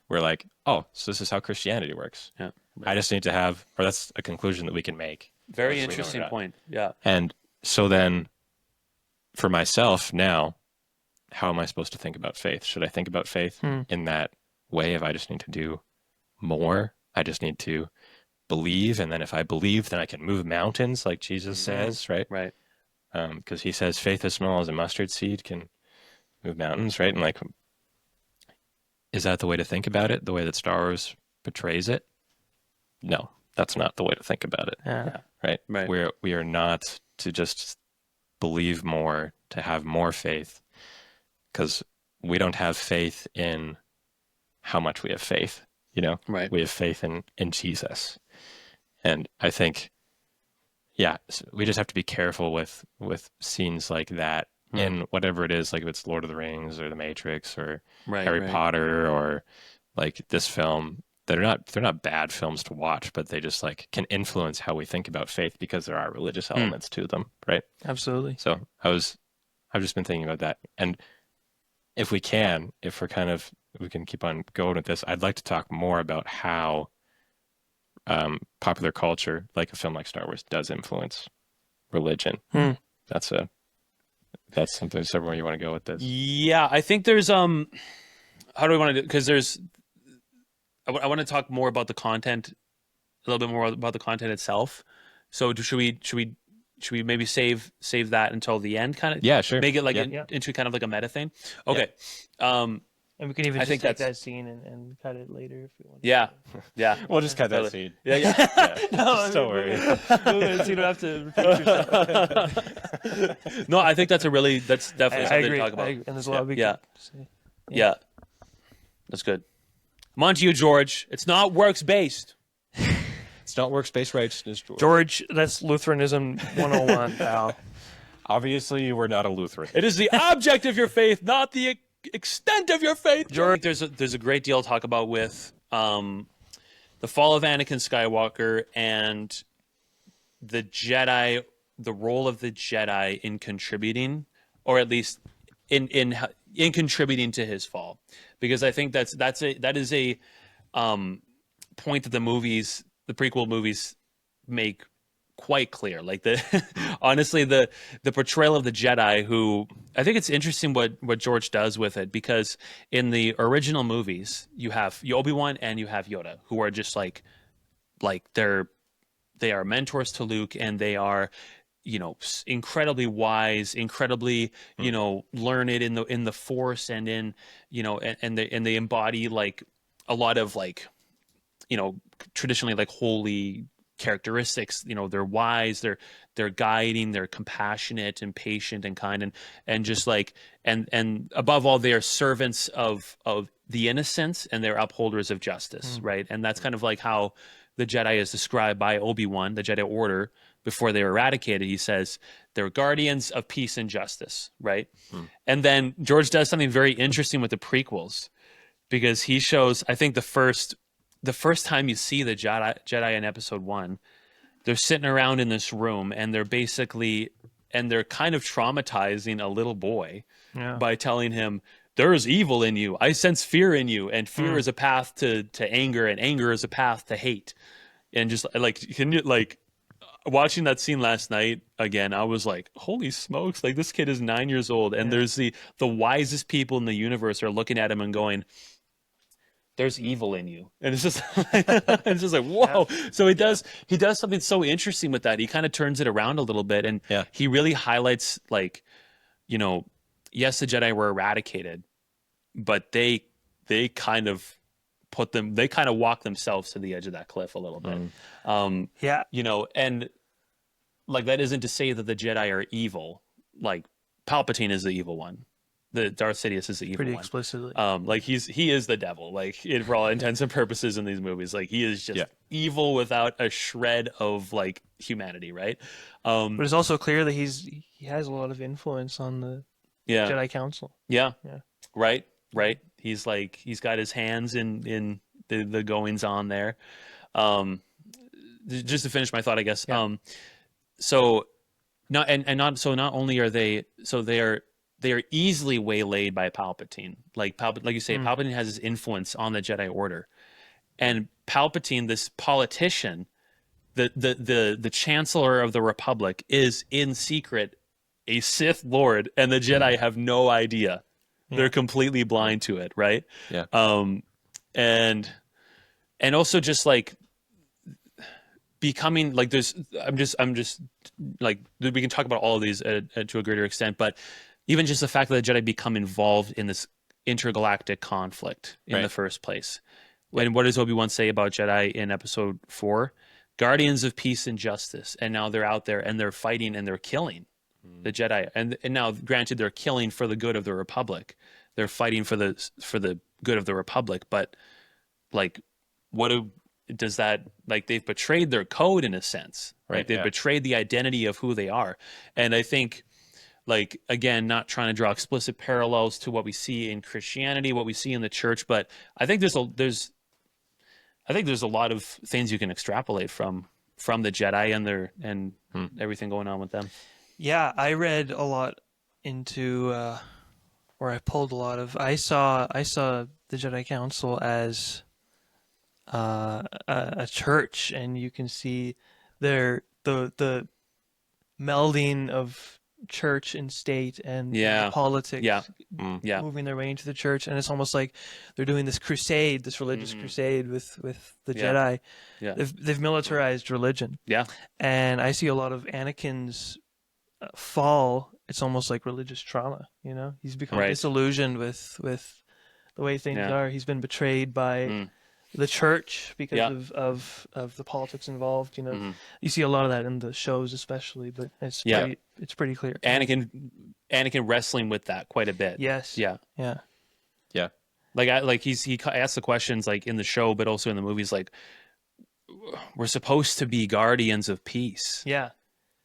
we're like, oh, so this is how Christianity works. Yeah. I just need to have, or that's a conclusion that we can make. Very whether we know it or interesting not. point. Yeah. And so then, for myself now, how am I supposed to think about faith? Should I think about faith Hmm. in that way of I just need to do more? I just need to believe, and then if I believe, then I can move mountains, like Jesus says, right? Right. Because he says faith as small as a mustard seed can move mountains, right? And like, is that the way to think about it? The way that Star Wars portrays it? No, that's not the way to think about it, Yeah. right? Right. We are not to just believe more, to have more faith, because we don't have faith in how much we have faith. Right. We have faith in Jesus, and I think, yeah, we just have to be careful with scenes like that in whatever it is, like if it's Lord of the Rings or The Matrix or Right. Harry right. Potter or like this film. They're not bad films to watch, but they just like can influence how we think about faith because there are religious elements to them, right? Absolutely. So I've just been thinking about that, and if we can, we can keep on going with this, I'd like to talk more about how popular culture, like a film like Star Wars, does influence religion. Hmm. That's something. Somewhere you want to go with this? Yeah, I think there's how do we want to do? Because there's I want to talk more about the content, a little bit more about the content itself. So should we maybe save that until the end, kind of? Yeah, sure. Make it like Yeah. into kind of like a meta thing. Okay. And we can even I just think take that's- that scene and cut it later if we want. Yeah. Yeah. We'll just cut that Totally. scene. Yeah. Yeah. Just don't worry. So you don't have to repeat yourself. No, I think that's definitely I something agree. to talk about. And there's a lot we Yeah. can say. Yeah. That's good. I'm on to you, George. It's not works based. It's not workspace righteousness, George. George, that's Lutheranism 101, pal. Obviously, you were not a Lutheran. It is the object of your faith, not the extent of your faith. George, there's a great deal to talk about with the fall of Anakin Skywalker and the Jedi, the role of the Jedi in contributing, or at least in contributing to his fall, because I think that is a point that the prequel movies make quite clear. Like honestly, the portrayal of the Jedi, who I think it's interesting what George does with it, because in the original movies you have Obi-Wan and you have Yoda, who are just like they are mentors to Luke, and they are incredibly wise, incredibly learned in the Force, and in and they embody like a lot of like traditionally like holy characteristics. They're wise, they're guiding, they're compassionate and patient and kind, and just like and above all, they are servants of the innocents, and they're upholders of justice, right? And that's kind of like how the Jedi is described by Obi-Wan, the Jedi Order, before they were eradicated. He says they're guardians of peace and justice, right? And then George does something very interesting with the prequels, because he shows, I think the first time you see the Jedi in Episode 1, they're sitting around in this room, and they're kind of traumatizing a little boy by telling him, there's evil in you. I sense fear in you, and fear is a path to anger, and anger is a path to hate. And just like watching that scene last night again, I was like, holy smokes, like this kid is 9 years old, and there's the wisest people in the universe are looking at him and going, there's evil in you. And it's just like, whoa. So he does something so interesting with that. He kind of turns it around a little bit, and he really highlights, like, yes, the Jedi were eradicated, but they kind of walk themselves to the edge of that cliff a little bit. And like that isn't to say that the Jedi are evil. Like Palpatine is the evil one. The Darth Sidious is the evil Pretty one. explicitly. Like he is the devil. Like for all intents and purposes in these movies, like he is just evil without a shred of like humanity, right? But it's also clear that he has a lot of influence on the Jedi Council. Yeah. Yeah. Right. He's got his hands in the goings on there. Just to finish my thought, I guess. Yeah. So not only are they are easily waylaid by Palpatine. Like you say, Palpatine has his influence on the Jedi Order, and Palpatine, this politician, the Chancellor of the Republic, is in secret a Sith Lord, and the Jedi have no idea. They're completely blind to it, right? Yeah. And also just like becoming like there's I'm just like we can talk about all of these to a greater extent, but even just the fact that the Jedi become involved in this intergalactic conflict in the first place. And what does Obi-Wan say about Jedi in Episode 4? Guardians of peace and justice, and now they're out there and they're fighting and they're killing the Jedi, and now granted they're killing for the good of the Republic, they're fighting for the good of the Republic, but like does that, like, they've betrayed their code in a sense, right? They've betrayed the identity of who they are. And I think, like, again, not trying to draw explicit parallels to what we see in Christianity, what we see in the church, but I think there's a lot of things you can extrapolate from the Jedi and everything going on with them. Yeah, I read a lot into, or I pulled a lot of. I saw the Jedi Council as a church, and you can see the melding of church and state and politics moving their way into the church, and it's almost like they're doing this crusade, this religious crusade with the Jedi. They've militarized religion, and I see a lot of Anakin's fall. It's almost like religious trauma, he's become disillusioned with the way things are. He's been betrayed by the church because of the politics involved. You see a lot of that in the shows especially, but it's pretty clear. Anakin wrestling with that quite a bit. Yes. Yeah. Like he asks the questions like in the show, but also in the movies, like, we're supposed to be guardians of peace. Yeah.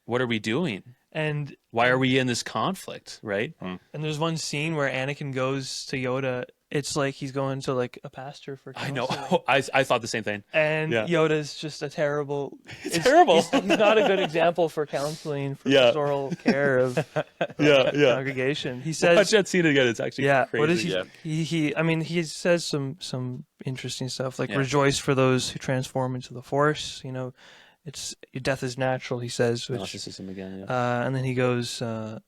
What are we doing? And why are we in this conflict, right? And there's one scene where Anakin goes to Yoda. It's like he's going to like a pastor for counseling. I know. I thought the same thing. And Yoda's just a terrible. Terrible. He's not a good example for counseling, for pastoral care of congregation. He says, watch that scene again. It's actually crazy. What is he? I mean, he says some interesting stuff like rejoice for those who transform into the Force. It's death is natural, he says. Which, Gnosticism again, and then he goes,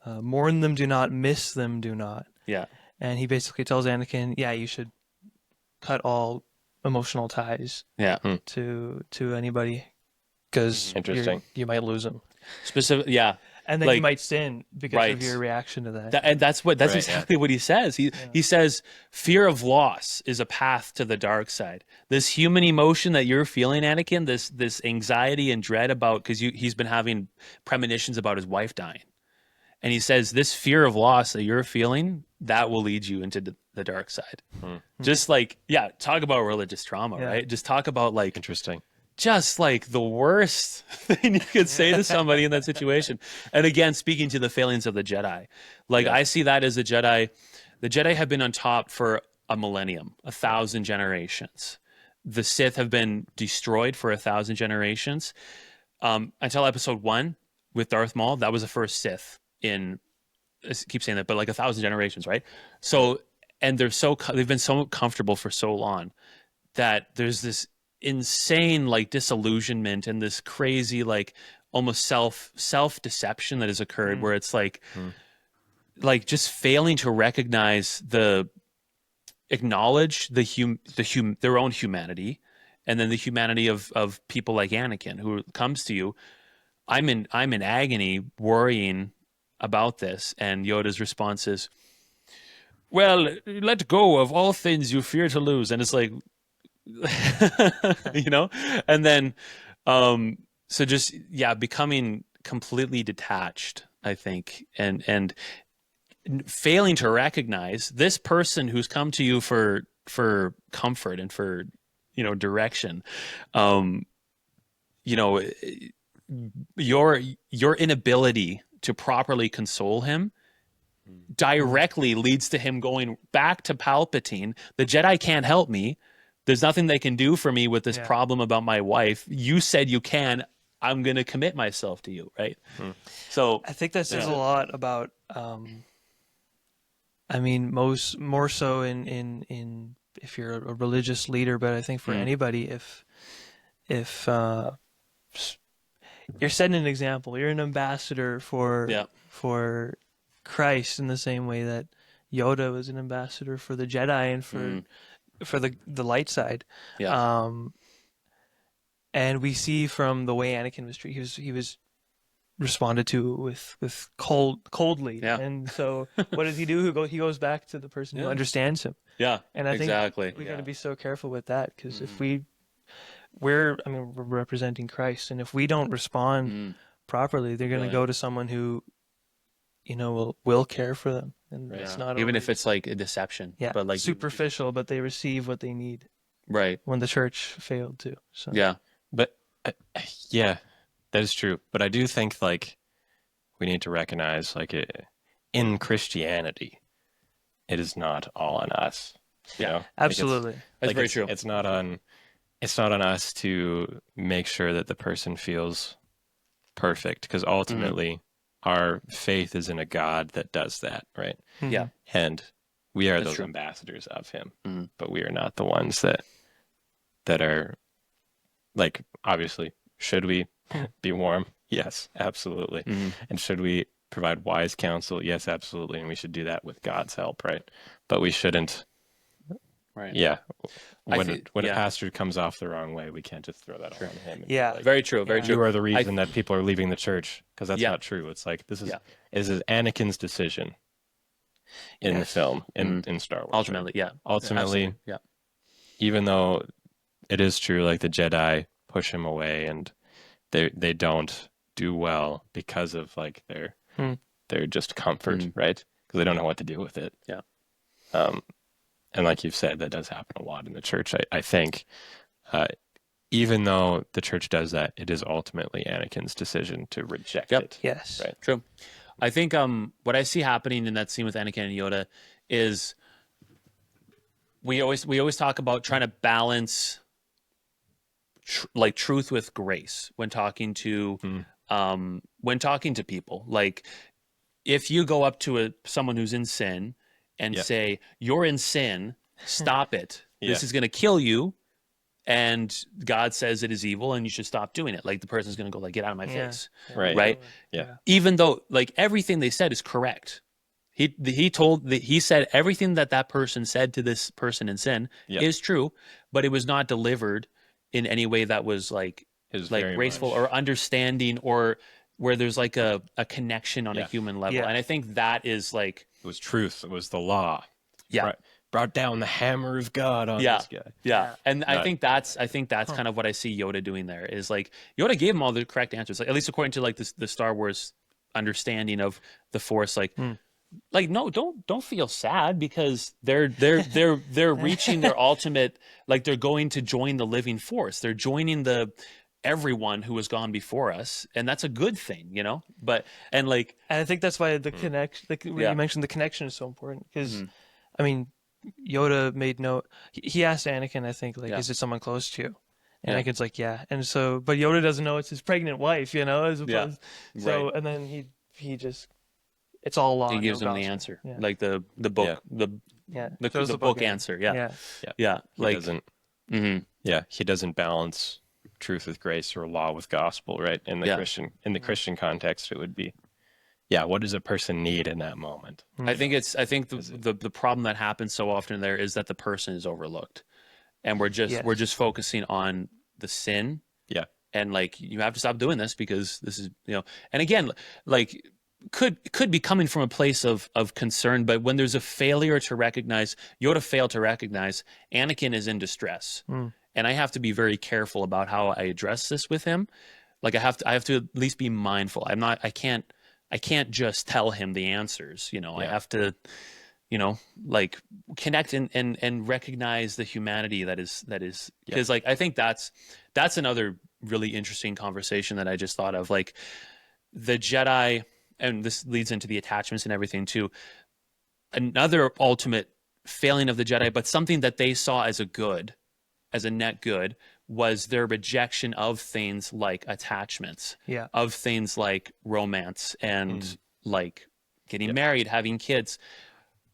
mourn them, do not, miss them, do not. Yeah. And he basically tells Anakin, you should cut all emotional ties to anybody, because you might lose them. And then you might sin because of your reaction to that. And that's exactly what he says. He says fear of loss is a path to the dark side. This human emotion that you're feeling, Anakin, this anxiety and dread about, because he's been having premonitions about his wife dying. And he says this fear of loss that you're feeling, that will lead you into the dark side. Just like, talk about religious trauma, right? Just talk about like interesting. Just like the worst thing you could say to somebody in that situation. And again, speaking to the failings of the Jedi, like I see that as the Jedi have been on top for a millennium, 1,000 generations. The Sith have been destroyed for 1,000 generations. Until Episode 1 with Darth Maul, that was the first Sith in, I keep saying that, but like 1,000 generations, right? So, and they've been so comfortable for so long that there's this insane like disillusionment and this crazy like almost self deception that has occurred where it's like just failing to acknowledge their own humanity, and then the humanity of people like Anakin, who comes to you. I'm in agony worrying about this, and Yoda's response is, well, let go of all things you fear to lose. And it's like, and then so just becoming completely detached, I think, and failing to recognize this person who's come to you for comfort and for, you know, direction. You know, your inability to properly console him directly leads to him going back to Palpatine. The Jedi can't help me. There's nothing they can do for me with this problem about my wife. You said you can. I'm going to commit myself to you, right? So I think that says a lot about. I mean, more so in if you're a religious leader, but I think for anybody, if you're setting an example, you're an ambassador for Christ in the same way that Yoda was an ambassador for the Jedi and for the light side. And we see from the way Anakin was treated, he was responded to with coldly. And so what does he do? He goes back to the person who understands him. And I think we got to be so careful with that, because if we're representing Christ, and if we don't respond properly, they're going to go to someone who, you know, will care for them, and it's not even if it's like a deception, but like superficial, but they receive what they need. Right. When the church failed to. So. But that is true. But I do think like we need to recognize like in Christianity, it is not all on us. You know? Absolutely. That's very true. It's not on us to make sure that the person feels perfect, because ultimately our faith is in a God that does that, right? Yeah. And we are those ambassadors of him, but we are not the ones that are like, obviously, should we be warm? Yes, absolutely. And should we provide wise counsel? Yes, absolutely. And we should do that with God's help, right? But we shouldn't. Right. Yeah. When a pastor comes off the wrong way, we can't just throw that all on him. Yeah. Very true. Very true. You are the reason that people are leaving the church, because that's not true. It's like this is Anakin's decision in the film, in Star Wars. Ultimately, right? Ultimately, even though it is true, like the Jedi push him away and they don't do well because of like their just comfort, right? Because they don't know what to do with it. And like you've said, that does happen a lot in the church. I think, even though the church does that, it is ultimately Anakin's decision to reject it. Yes. Right. True. I think what I see happening in that scene with Anakin and Yoda is we always talk about trying to balance like truth with grace when talking to people. Like if you go up to someone who's in sin and say, "You're in sin, stop it. This is going to kill you." And God says it is evil and you should stop doing it. Like the person's going to go like, "Get out of my face." Right. Yeah. Even though like everything they said is correct. He said everything that person said to this person in sin is true, but it was not delivered in any way that was like graceful or understanding, or where there's like a connection on a human level. And I think that is like, it was truth. It was the law. Yeah. Brought down the hammer of God on this guy. Yeah. And I think that's kind of what I see Yoda doing there, is like Yoda gave him all the correct answers, like, at least according to like the Star Wars understanding of the Force. Like, no, don't feel sad, because they're reaching their ultimate, like they're going to join the living Force. They're joining everyone who has gone before us, and that's a good thing, you know. And I think that's why the connection, like when you mentioned the connection, is so important, because I mean, Yoda made note. He asked Anakin, I think, like, is it someone close to you? And Anakin's like, yeah. And so, but Yoda doesn't know it's his pregnant wife, you know. So, and then he just, it's all law. He gives him the answer, like the book, the book answer. Like doesn't. He doesn't balance truth with grace or law with gospel, right? In the Christian context, it would be, what does a person need in that moment? I think the problem that happens so often there is that the person is overlooked, and we're just focusing on the sin. And like, you have to stop doing this because this is, you know. And again, like, could be coming from a place of concern, but when there's a failure to recognize, Yoda failed to recognize Anakin is in distress, and I have to be very careful about how I address this with him. like I have to at least be mindful. I can't just tell him the answers, you know. I Yeah. have to, you know, like connect and recognize the humanity that is because like I think that's another really interesting conversation that I just thought of. Like the Jedi, and this leads into the attachments and everything too. Another ultimate failing of the Jedi, but something that they saw as a good, as a net good, was their rejection of things like attachments, Yeah. of things like romance and like getting married, having kids,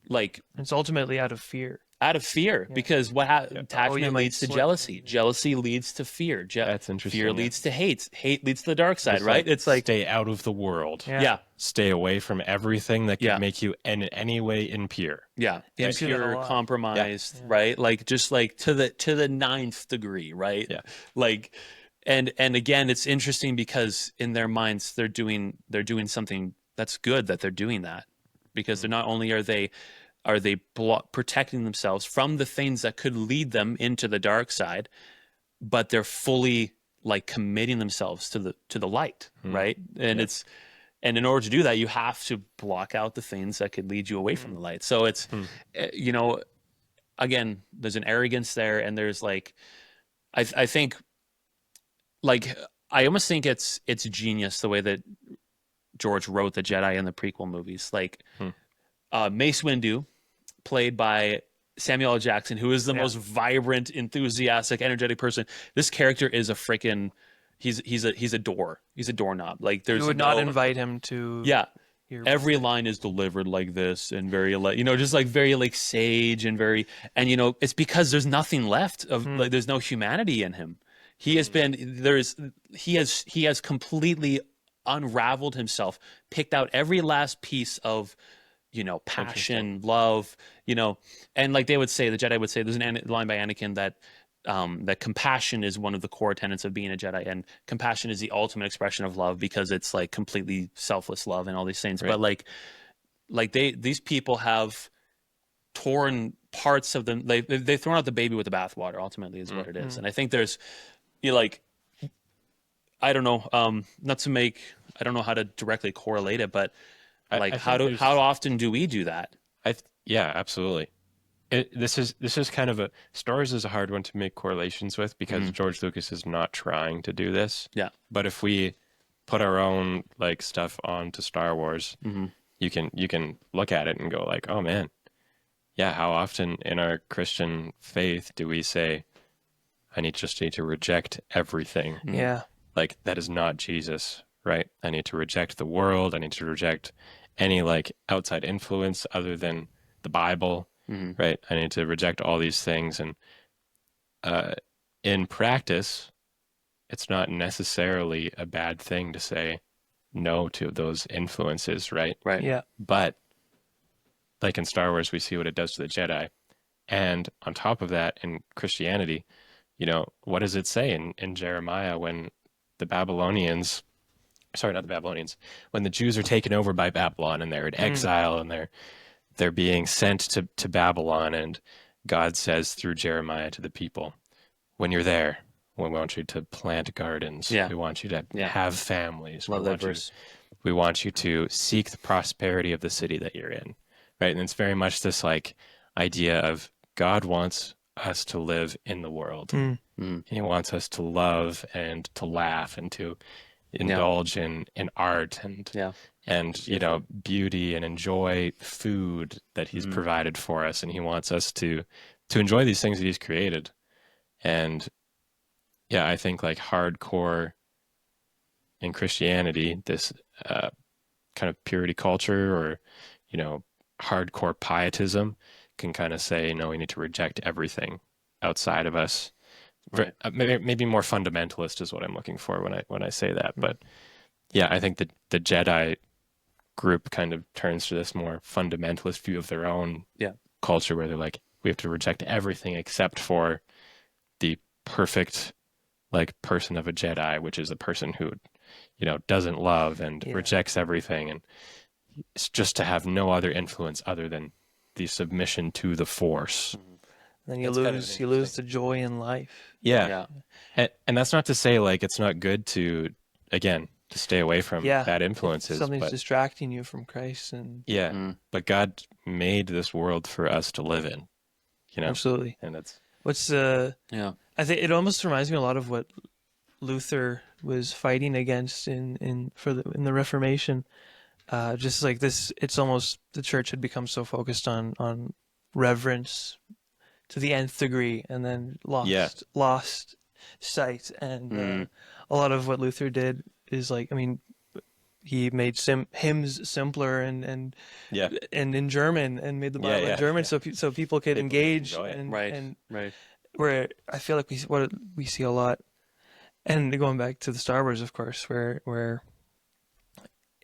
like It's ultimately out of fear. out of fear, because attachment might leads to slip. jealousy. Jealousy leads to fear. That's interesting. Fear leads to hate. Hate leads to the dark side, Just, right? It's like, stay out of the world. yeah, Stay away from everything that could Yeah. make you in any way impure. yeah, You see that a impure, lot. compromised, right? Like just like to the ninth degree, right? Yeah. Like, and again, it's interesting because in their minds they're doing something that's good that they're doing that, because they're not only are they protecting themselves from the things that could lead them into the dark side, but they're fully like committing themselves to the light, right? And and in order to do that, you have to block out the things that could lead you away from the light. So it's, you know, again, there's an arrogance there, and there's like, I think, like, I almost think it's genius the way that George wrote the Jedi in the prequel movies. Like, Mace Windu, played by Samuel L. Jackson, who is the most vibrant, enthusiastic, energetic person. This character is a freaking he's a door. He's a doorknob. Like, there's You would not invite him to. Yeah. your Every birthday. line is delivered like this, and very like, you know, just like very like sage and very, and you know, it's because there's nothing left of like, there's no humanity in him. He has he has completely unraveled himself, picked out every last piece of, you know, passion, love, you know, and like they would say, the Jedi would say, there's an line by Anakin that that compassion is one of the core tenets of being a Jedi, and compassion is the ultimate expression of love because it's like completely selfless love and all these things. Right. But like these people have torn parts of them. They've thrown out the baby with the bathwater. Ultimately, is what it is. And I think there's, you know, like, I don't know, not to make, I don't know how to directly correlate it, but like I think how often do we do that? Yeah, absolutely. This is kind of Star Wars is a hard one to make correlations with because George Lucas is not trying to do this. Yeah. But if we put our own like stuff onto Star Wars, you can look at it and go like, oh man, yeah, how often in our Christian faith do we say, I need to reject everything? Yeah. Like, that is not Jesus, right? I need to reject the world. I need to reject any like outside influence other than the Bible, right? I need to reject all these things. And in practice, it's not necessarily a bad thing to say no to those influences, right? Right. Yeah. But like in Star Wars, we see what it does to the Jedi. And on top of that, in Christianity, you know, what does it say in Jeremiah when the Babylonians, sorry, not the Babylonians, when the Jews are taken over by Babylon and they're in exile and they're being sent to Babylon, and God says through Jeremiah to the people, when you're there, we want you to plant gardens. Yeah. We want you to have families. Love that verse. We want you to seek the prosperity of the city that you're in, right? And it's very much this like idea of God wants us to live in the world. He wants us to love and to laugh and to indulge in art and you know, beauty, and enjoy food that he's provided for us. And he wants us to enjoy these things that he's created. And yeah, I think like hardcore in Christianity, this kind of purity culture, or, you know, hardcore pietism can kind of say, no, we need to reject everything outside of us. Right. Maybe more fundamentalist is what I'm looking for when I say that. But yeah, I think that the Jedi group kind of turns to this more fundamentalist view of their own culture, where they're like, we have to reject everything except for the perfect like person of a Jedi, which is a person who, you know, doesn't love and rejects everything, and it's just to have no other influence other than the submission to the Force. Then you That's lose the joy in life. Yeah. And that's not to say like it's not good to again, to stay away from bad influences. Something's distracting you from Christ, and but God made this world for us to live in, absolutely. And that's what's I think it almost reminds me a lot of what Luther was fighting against in the Reformation. Just like this, it's almost the church had become so focused on reverence to the nth degree, and then lost sight. And a lot of what Luther did is like, I mean, he made hymns simpler and in German, and made the Bible in German, so people could engage and where I feel like we see a lot, and going back to the Star Wars, of course, where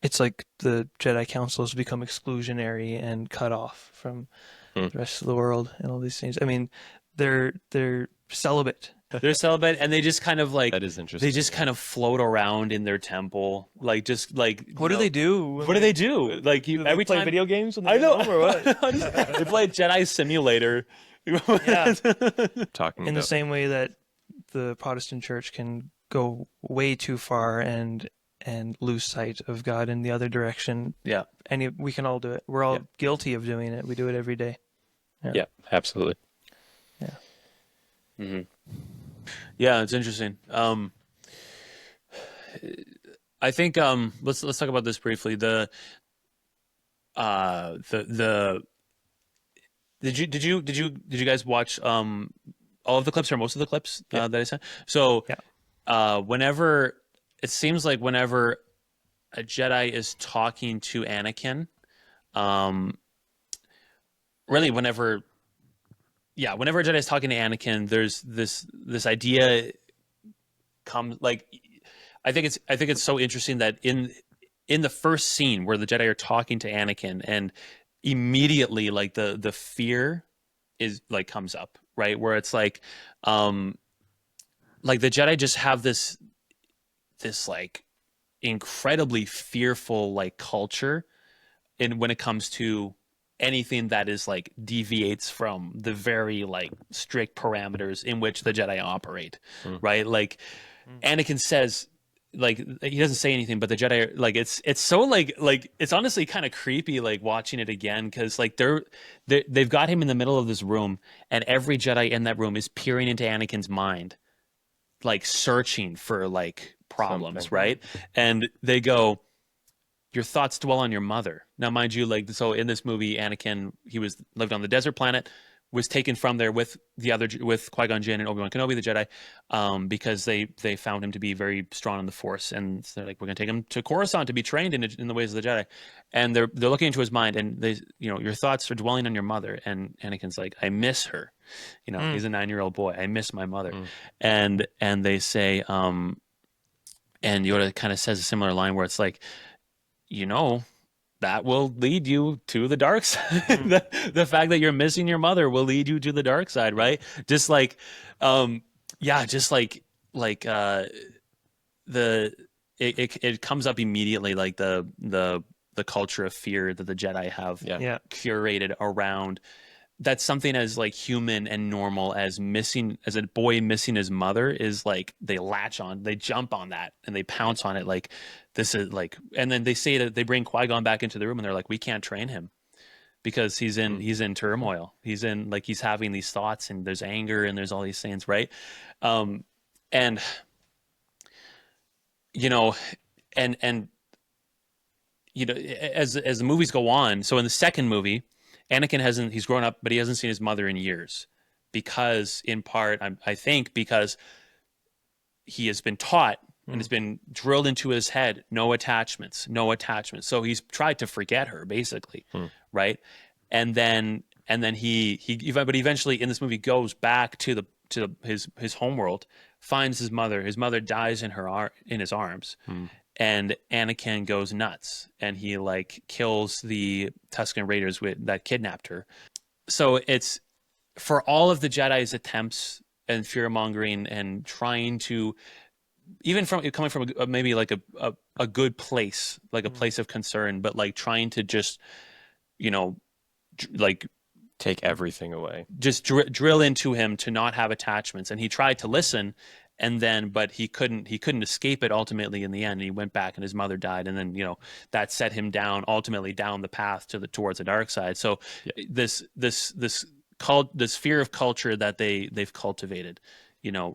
it's like the Jedi Council has become exclusionary and cut off from the rest of the world and all these things. I mean, they're celibate. They're celibate, and they just kind of like, that is interesting. they just kind of float around in their temple, like just like what do they do? What do they do? Like do every play time video games when they I know get home, or what? they play Jedi Simulator. Talking in the same way that the Protestant Church can go way too far and lose sight of God in the other direction. Yeah, and we can all do it. We're all guilty of doing it. We do it every day. Yeah, absolutely. Yeah. Mm-hmm. Yeah, it's interesting. I think let's talk about this briefly. Did you guys watch all of the clips or most of the clips that I sent? So whenever it seems like whenever a Jedi is talking to Anakin, really whenever a Jedi is talking to Anakin, there's this idea comes, like, I think it's so interesting that in the first scene where the Jedi are talking to Anakin, and immediately like the fear is like comes up, right? Where it's like the Jedi just have this like incredibly fearful like culture when it comes to anything that is like deviates from the very like strict parameters in which the Jedi operate, right? Like Anakin says, like, he doesn't say anything, but the Jedi, like, it's so like it's honestly kind of creepy, like watching it again, because like they've got him in the middle of this room, and every Jedi in that room is peering into Anakin's mind, like searching for like problems, right? And they go, your thoughts dwell on your mother. Now, mind you, like, so in this movie, Anakin, he lived on the desert planet, was taken from there with Qui-Gon Jinn and Obi-Wan Kenobi, the Jedi, because they found him to be very strong in the Force, and so they're like, we're gonna take him to Coruscant to be trained in the ways of the Jedi, and they're looking into his mind, and they, your thoughts are dwelling on your mother, and Anakin's like, I miss her, he's a 9-year-old boy, I miss my mother, and they say, and Yoda kind of says a similar line where it's like, that will lead you to the dark side. The fact that you're missing your mother will lead you to the dark side, right? Just like, it comes up immediately, like the culture of fear that the Jedi have curated around. That's something as like human and normal as a boy missing his mother is, like, they jump on that and they pounce on it. Like, this is like, and then they say that they bring Qui-Gon back into the room and they're like, we can't train him because he's in turmoil. He's having these thoughts, and there's anger and there's all these things. Right. And as the movies go on, so in the second movie, Anakin he's grown up, but he hasn't seen his mother in years, because in part, I think because he has been taught and it's been drilled into his head, no attachments. So he's tried to forget her, basically, right? And then but eventually in this movie goes back to his homeworld, finds his mother. His mother dies in his arms. And Anakin goes nuts, and he like kills the Tusken Raiders that kidnapped her. So it's, for all of the Jedi's attempts and fear mongering and trying to, even coming from maybe like a good place, like a place of concern, but like trying to just, like take everything away, just drill into him to not have attachments. And he tried to listen, and then but he couldn't escape it ultimately in the end. And he went back, and his mother died, and then that set him down ultimately down the path towards the dark side. So Yeah. this fear of culture that they've cultivated,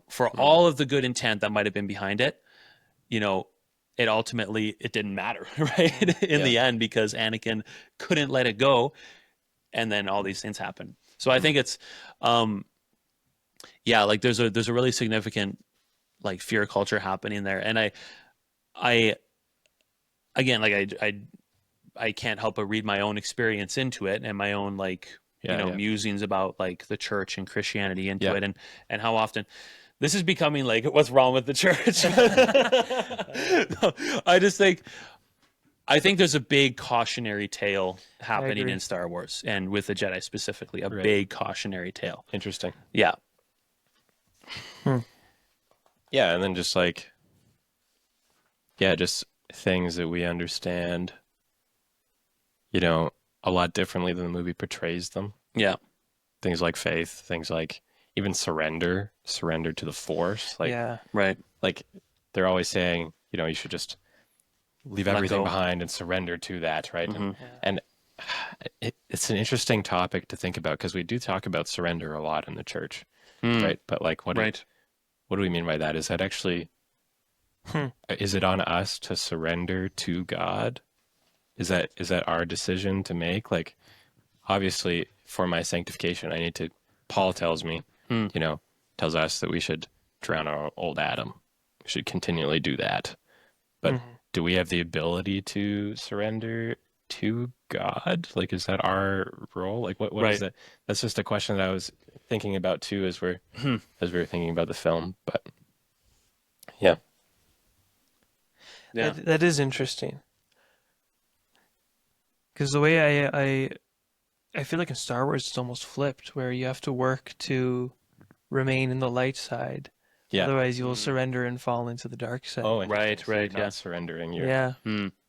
for all of the good intent that might have been behind it, it ultimately it didn't matter, right? In the end, because Anakin couldn't let it go, and then all these things happen. So I think it's like there's a really significant like fear culture happening there. And I again, like I can't help but read my own experience into it, and my own like musings about like the church and Christianity into it, and how often this is becoming like what's wrong with the church. I think there's a big cautionary tale happening in Star Wars, and with the Jedi specifically, a big cautionary tale. Interesting. Yeah. Yeah, and then just like, just things that we understand, a lot differently than the movie portrays them. Yeah. Things like faith, things like even surrender to the Force. Like, right. Like they're always saying, you should just leave everything behind and surrender to that, right? Mm-hmm. And it's an interesting topic to think about, because we do talk about surrender a lot in the church, right? But like, what do we mean by that? Is that actually, is it on us to surrender to God? Is that our decision to make? Like, obviously, for my sanctification, I need to. Paul tells me, tells us that we should drown our old Adam. We should continually do that. But do we have the ability to surrender to God? Like, is that our role? Like, what is that? That's just a question that I was thinking about too, as we were thinking about the film. But yeah. That is interesting. Because the way I feel like in Star Wars it's almost flipped, where you have to work to remain in the light side. Yeah. Otherwise, you will surrender and fall into the dark side. Oh, right. Not surrendering. Yeah.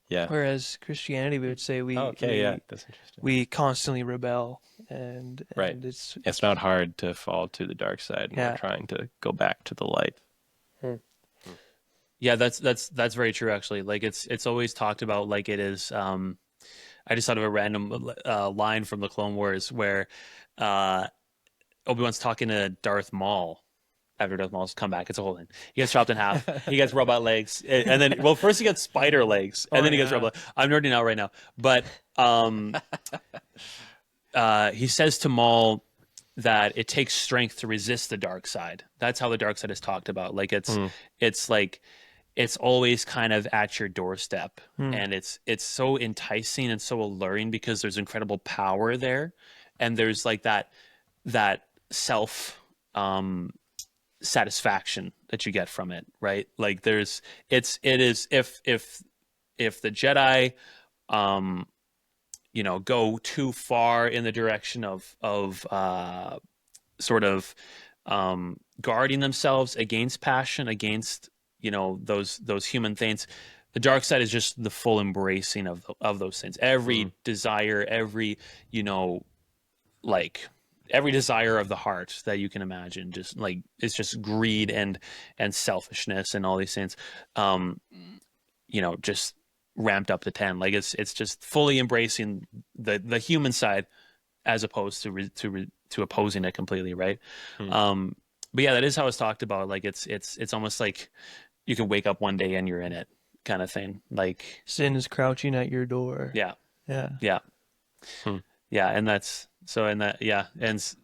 Yeah. Whereas Christianity, we would say that's interesting. we constantly rebel, and it's not hard to fall to the dark side. And we're trying to go back to the light. Yeah, that's very true. Actually, like it's always talked about like it is. I just thought of a random line from the Clone Wars where Obi-Wan's talking to Darth Maul. After Darth Maul's come back, it's a whole thing. He gets chopped in half. He gets robot legs, and then first he gets spider legs, and then he gets robot. I'm nerding out right now, but he says to Maul that it takes strength to resist the dark side. That's how the dark side is talked about. Like it's like it's always kind of at your doorstep, and it's so enticing and so alluring because there's incredible power there, and there's like that self satisfaction that you get from it, right? Like it is if the Jedi go too far in the direction of sort of guarding themselves against passion, against those human things, the dark side is just the full embracing of those things. Every desire, every like every desire of the heart that you can imagine, just like it's just greed and selfishness and all these things, just ramped up to 10. Like it's just fully embracing the human side as opposed to opposing it completely, right? But yeah, that is how it's talked about. Like it's almost like you can wake up one day and you're in it, kind of thing. Like sin is crouching at your door. Yeah. And that's so, and that, and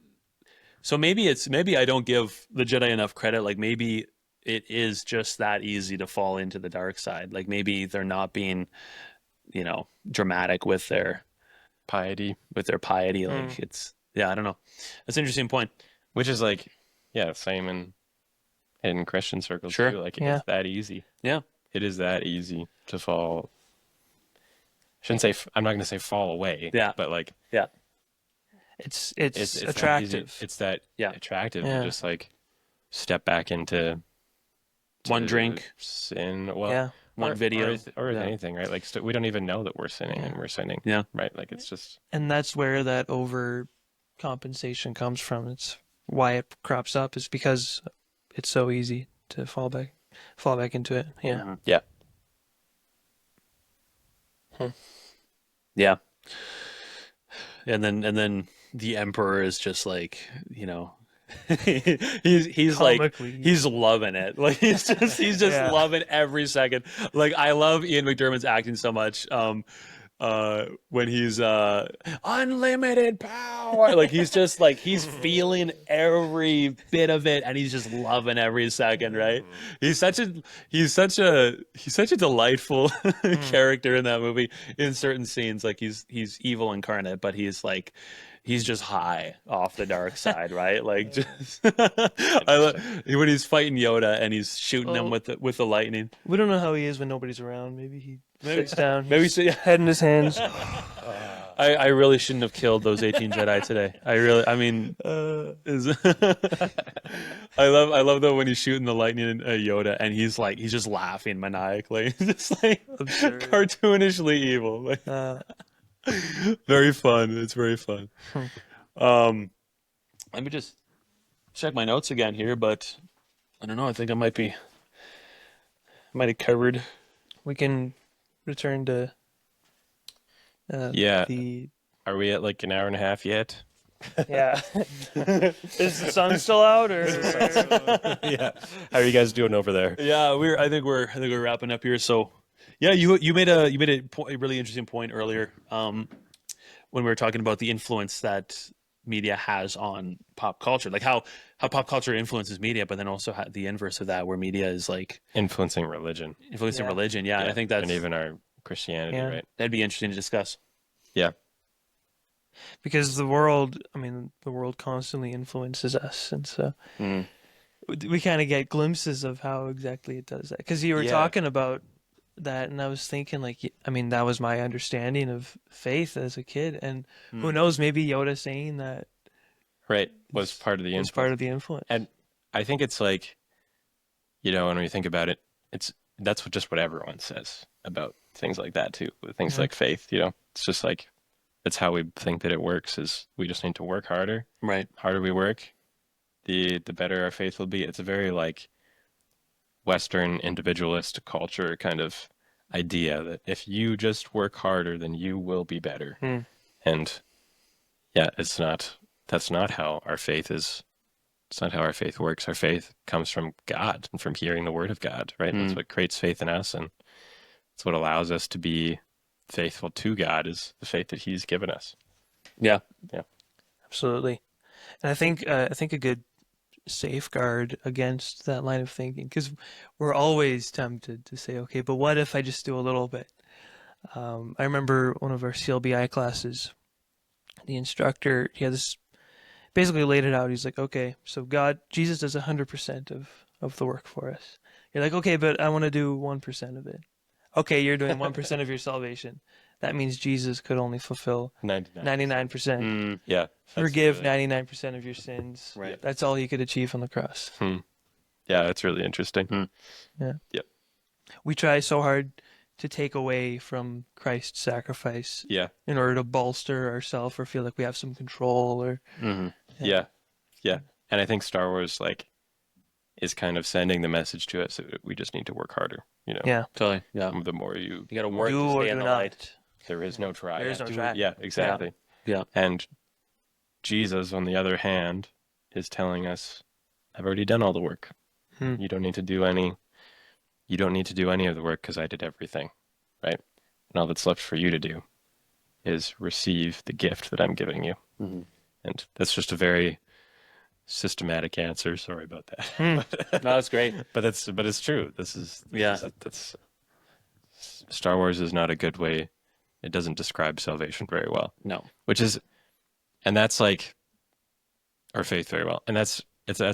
so maybe I don't give the Jedi enough credit. Like maybe it is just that easy to fall into the dark side. Like maybe they're not being, dramatic with their piety. Like it's, I don't know. That's an interesting point. Which is like, same in Christian circles too. Like it's that easy. Yeah. It is that easy to fall. I'm not going to say fall away. Yeah. But like, it's attractive. It's that attractive Yeah. to just like step back into one drink, sin. Well, one video, or anything, right? Like we don't even know that we're sinning and we're sinning. Yeah. Right. Like it's just. And that's where that overcompensation comes from. It's why it crops up is because it's so easy to fall back into it. Yeah. Mhm. Yeah. Yeah. And then the Emperor is just like, he's like Comically. he's loving it. Like he's just Yeah. loving every second. Like I love Ian McDermott's acting so much. When he's unlimited power, like he's just like he's feeling every bit of it, and he's just loving every second, right? He's such a delightful character in that movie. In certain scenes, like he's evil incarnate, but he's just high off the dark side, right? Like just when he's fighting Yoda and he's shooting him Oh. with the lightning. We don't know how he is when nobody's around. Maybe he Maybe- sits down. maybe he's so, yeah. head in his hands. I really shouldn't have killed those 18 Jedi today. I mean, I love though when he's shooting the lightning at Yoda and he's just laughing maniacally, just like Absurd. cartoonishly evil. Like, very fun. It's very fun. Let me just check my notes again here, but I don't know. I think I might have covered. We can return to Yeah. the Are we at like an hour and a half yet? yeah. Is the sun still out or Yeah. How are you guys doing over there? Yeah, I think we're wrapping up here. So, yeah, you made a really interesting point earlier when we were talking about the influence that media has on pop culture, like how pop culture influences media, but then also the inverse of that, where media is like Influencing religion. Yeah. religion. Yeah, I think and even our Christianity, Yeah. right? that'd be interesting to discuss. Yeah. because the world constantly influences us, and so Mm. we kind of get glimpses of how exactly it does that. Because you were Yeah. talking about that, and I was thinking, like, I mean, that was my understanding of faith as a kid, and who knows, maybe Yoda saying that Right. Was part of the was influence. part of the influence. And I think it's like, when we think about it, that's what everyone says about things like that too. With things Yeah. like faith, it's just like, that's how we think that it works, is we just need to work harder. Right. Harder we work, the better our faith will be. It's a very like Western individualist culture kind of idea that if you just work harder, then you will be better. And yeah, that's not how our faith is. It's not how our faith works. Our faith comes from God and from hearing the word of God, right? That's what creates faith in us, and it's what allows us to be faithful to God, is the faith that He's given us. Yeah. Absolutely. And I think a good safeguard against that line of thinking, because we're always tempted to say, okay, but what if I just do a little bit? I remember one of our CLBI classes, the instructor, he had this, basically laid it out. He's like, okay, so Jesus does 100% of the work for us. You're like, okay, but I want to do 1% of it. Okay, you're doing 1% of your salvation. That means Jesus could only fulfill 99%. Yeah. Forgive 99% of your sins. Right. That's all He could achieve on the cross. Yeah, that's really interesting. Yeah. Yep. We try so hard to take away from Christ's sacrifice Yeah. in order to bolster ourselves or feel like we have some control or Yeah. And I think Star Wars is kind of sending the message to us that we just need to work harder. yeah. Totally. Yeah. The more you You got to work Do to or stay do in the not. light. there is no try. There is no Do- try. Yeah, exactly. Yeah. And Jesus, on the other hand, is telling us, I've already done all the work. You don't need to do any of the work, because I did everything, right? And all that's left for you to do is receive the gift that I'm giving you. And that's just a very systematic answer. Sorry about that. No, that's great. But it's true. Yeah. That's Star Wars is not a good way. It doesn't describe salvation very well. No. And that's like our faith very well. And that's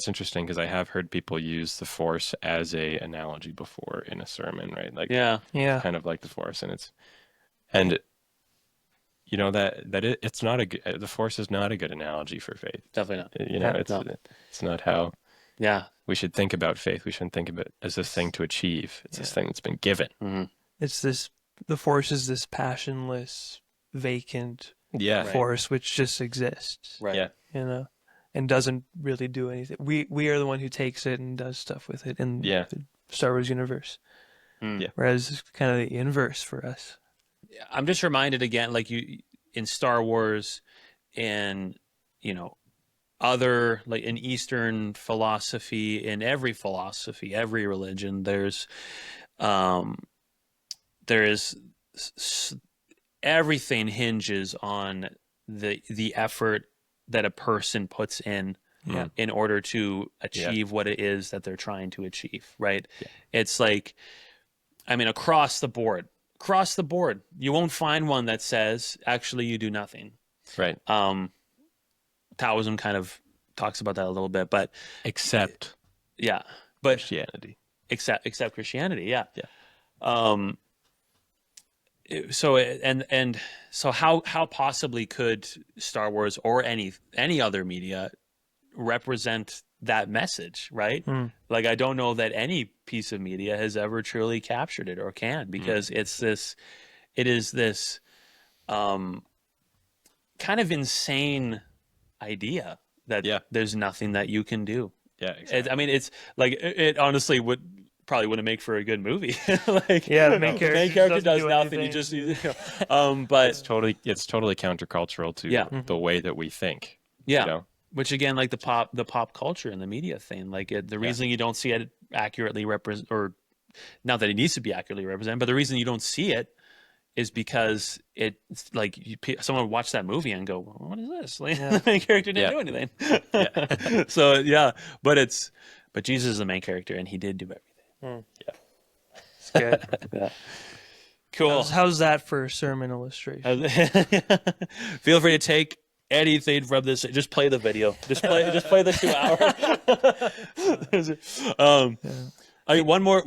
interesting, because I have heard people use the Force as a analogy before in a sermon, right? Like, Yeah. kind of like the Force, and it's not the Force is not a good analogy for faith. Definitely not. It's not how Yeah. we should think about faith. We shouldn't think of it as this thing to achieve. It's this thing that's been given. It's the Force is this passionless, vacant Yeah. force which just exists. Right. Yeah. You know, and doesn't really do anything. We are the one who takes it and does stuff with it in Yeah. the Star Wars universe. Mm. Yeah. Whereas it's kind of the inverse for us. I'm just reminded again, like you in Star Wars and, other, like in Eastern philosophy, in every philosophy, every religion, um, there is everything hinges on the effort that a person puts in order to achieve what it is that they're trying to achieve, right? Yeah. It's like, I mean, across the board, you won't find one that says, actually, you do nothing. Right. Taoism kind of talks about that a little bit, but Except yeah, but Christianity. except Christianity, yeah. Yeah. So how possibly could Star Wars or any other media represent that message, right? Like, I don't know that any piece of media has ever truly captured it or can, because it is this kind of insane idea that there's nothing that you can do. Yeah, exactly. I mean, it's like, it honestly probably wouldn't make for a good movie. Like, the main the main character does nothing. You just, but it's totally countercultural to the way that we think. Yeah. Which again, like the pop culture and the media thing, like the reason you don't see it accurately represent, or not that it needs to be accurately represented, but the reason you don't see it is because it's like someone would watch that movie and go, well, "What is this?" Like, the main character didn't do anything. So but Jesus is the main character, and he did do everything. Yeah, It's good. Cool. How's that for a sermon illustration? Feel free to take anything from this. Just play the video. Just play the 2 hour. I mean, one more.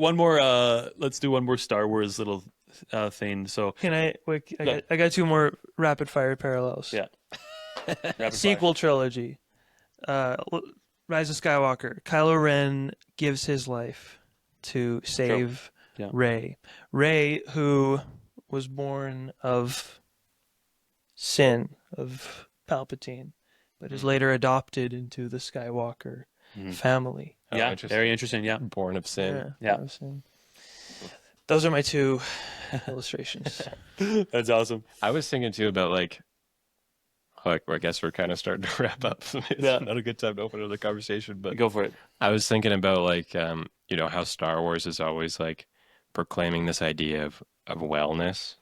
Let's do one more Star Wars little thing. So Can I? Wait, I got 2 more rapid fire parallels. Yeah. Sequel trilogy. Rise of Skywalker. Kylo Ren gives his life to save Rey. Rey, who was born of sin, of Palpatine, but is later adopted into the Skywalker family. Yeah, very interesting. Yeah, born of sin. Yeah. Born of sin. Those are my 2 illustrations. That's awesome. I was thinking too about like I guess we're kind of starting to wrap up. It's not a good time to open another conversation, but Go for it. I was thinking about like how Star Wars is always like proclaiming this idea of wellness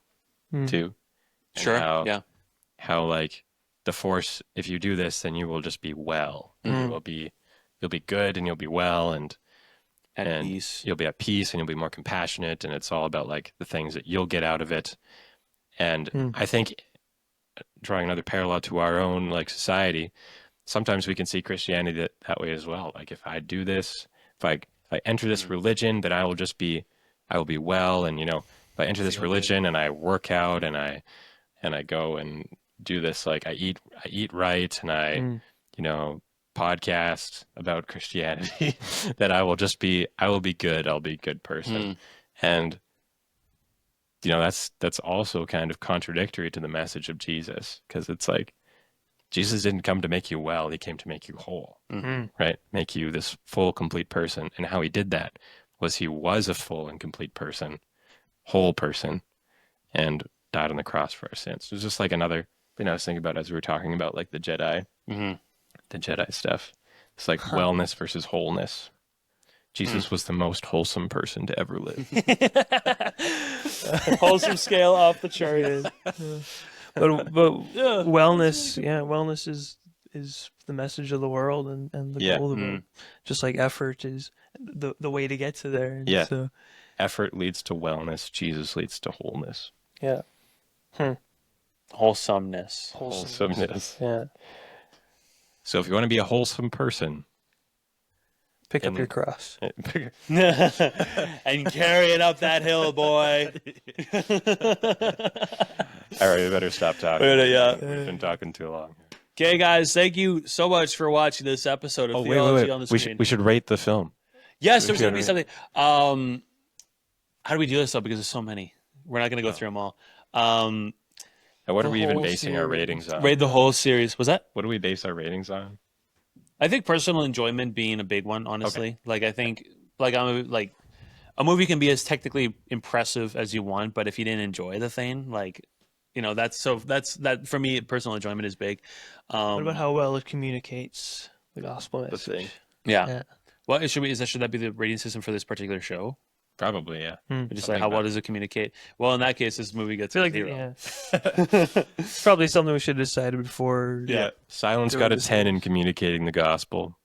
too. Sure. How like the Force, if you do this, then you will just be well. You'll be good, and you'll be well, and peace. You'll be at peace, and you'll be more compassionate, and it's all about like the things that you'll get out of it. And I think, drawing another parallel to our own like society, sometimes we can see Christianity that way as well. Like, if I do this, if I enter this religion, then I will be well, and if I enter this religion and I work out and I go and do this, like I eat right, and I podcast about Christianity, that I will be good. I'll be a good person. And that's also kind of contradictory to the message of Jesus, because it's like Jesus didn't come to make you well, he came to make you whole, right? Make you this full, complete person. And how he did that was he was a full and complete person, whole person, and died on the cross for our sins. It was just like another thing I was thinking about as we were talking about like the Jedi, the Jedi stuff. It's like wellness versus wholeness. Jesus was the most wholesome person to ever live. Wholesome scale off the chart. But wellness is the message of the world and the goal of the world. Just like effort is the way to get to there. And so, effort leads to wellness. Jesus leads to wholeness. Yeah. Wholesomeness. Yeah. So if you want to be a wholesome person, pick up your cross and carry it up that hill, boy. All right, we better stop talking. We've been talking too long. Okay, guys, thank you so much for watching this episode of Theology on the Screen. We should rate the film. Yes, there's going to be something. How do we do this, though? Because there's so many. We're not going to go through them all. And what are we even basing our ratings on? Rate the whole series. Was that? What do we base our ratings on? I think personal enjoyment being a big one, honestly. Like I think like a movie can be as technically impressive as you want, but if you didn't enjoy the thing, like that's that for me. Personal enjoyment is big. What about how well it communicates the gospel The message? thing. Yeah. Yeah. Well, should that be the rating system for this particular show? Probably, yeah. Just Something like how well about- does it communicate? Well, in that case, this movie gets I feel a like zero. it's probably something we should have decided before. Yeah. Silence Doing got a this 10 in list. communicating the gospel.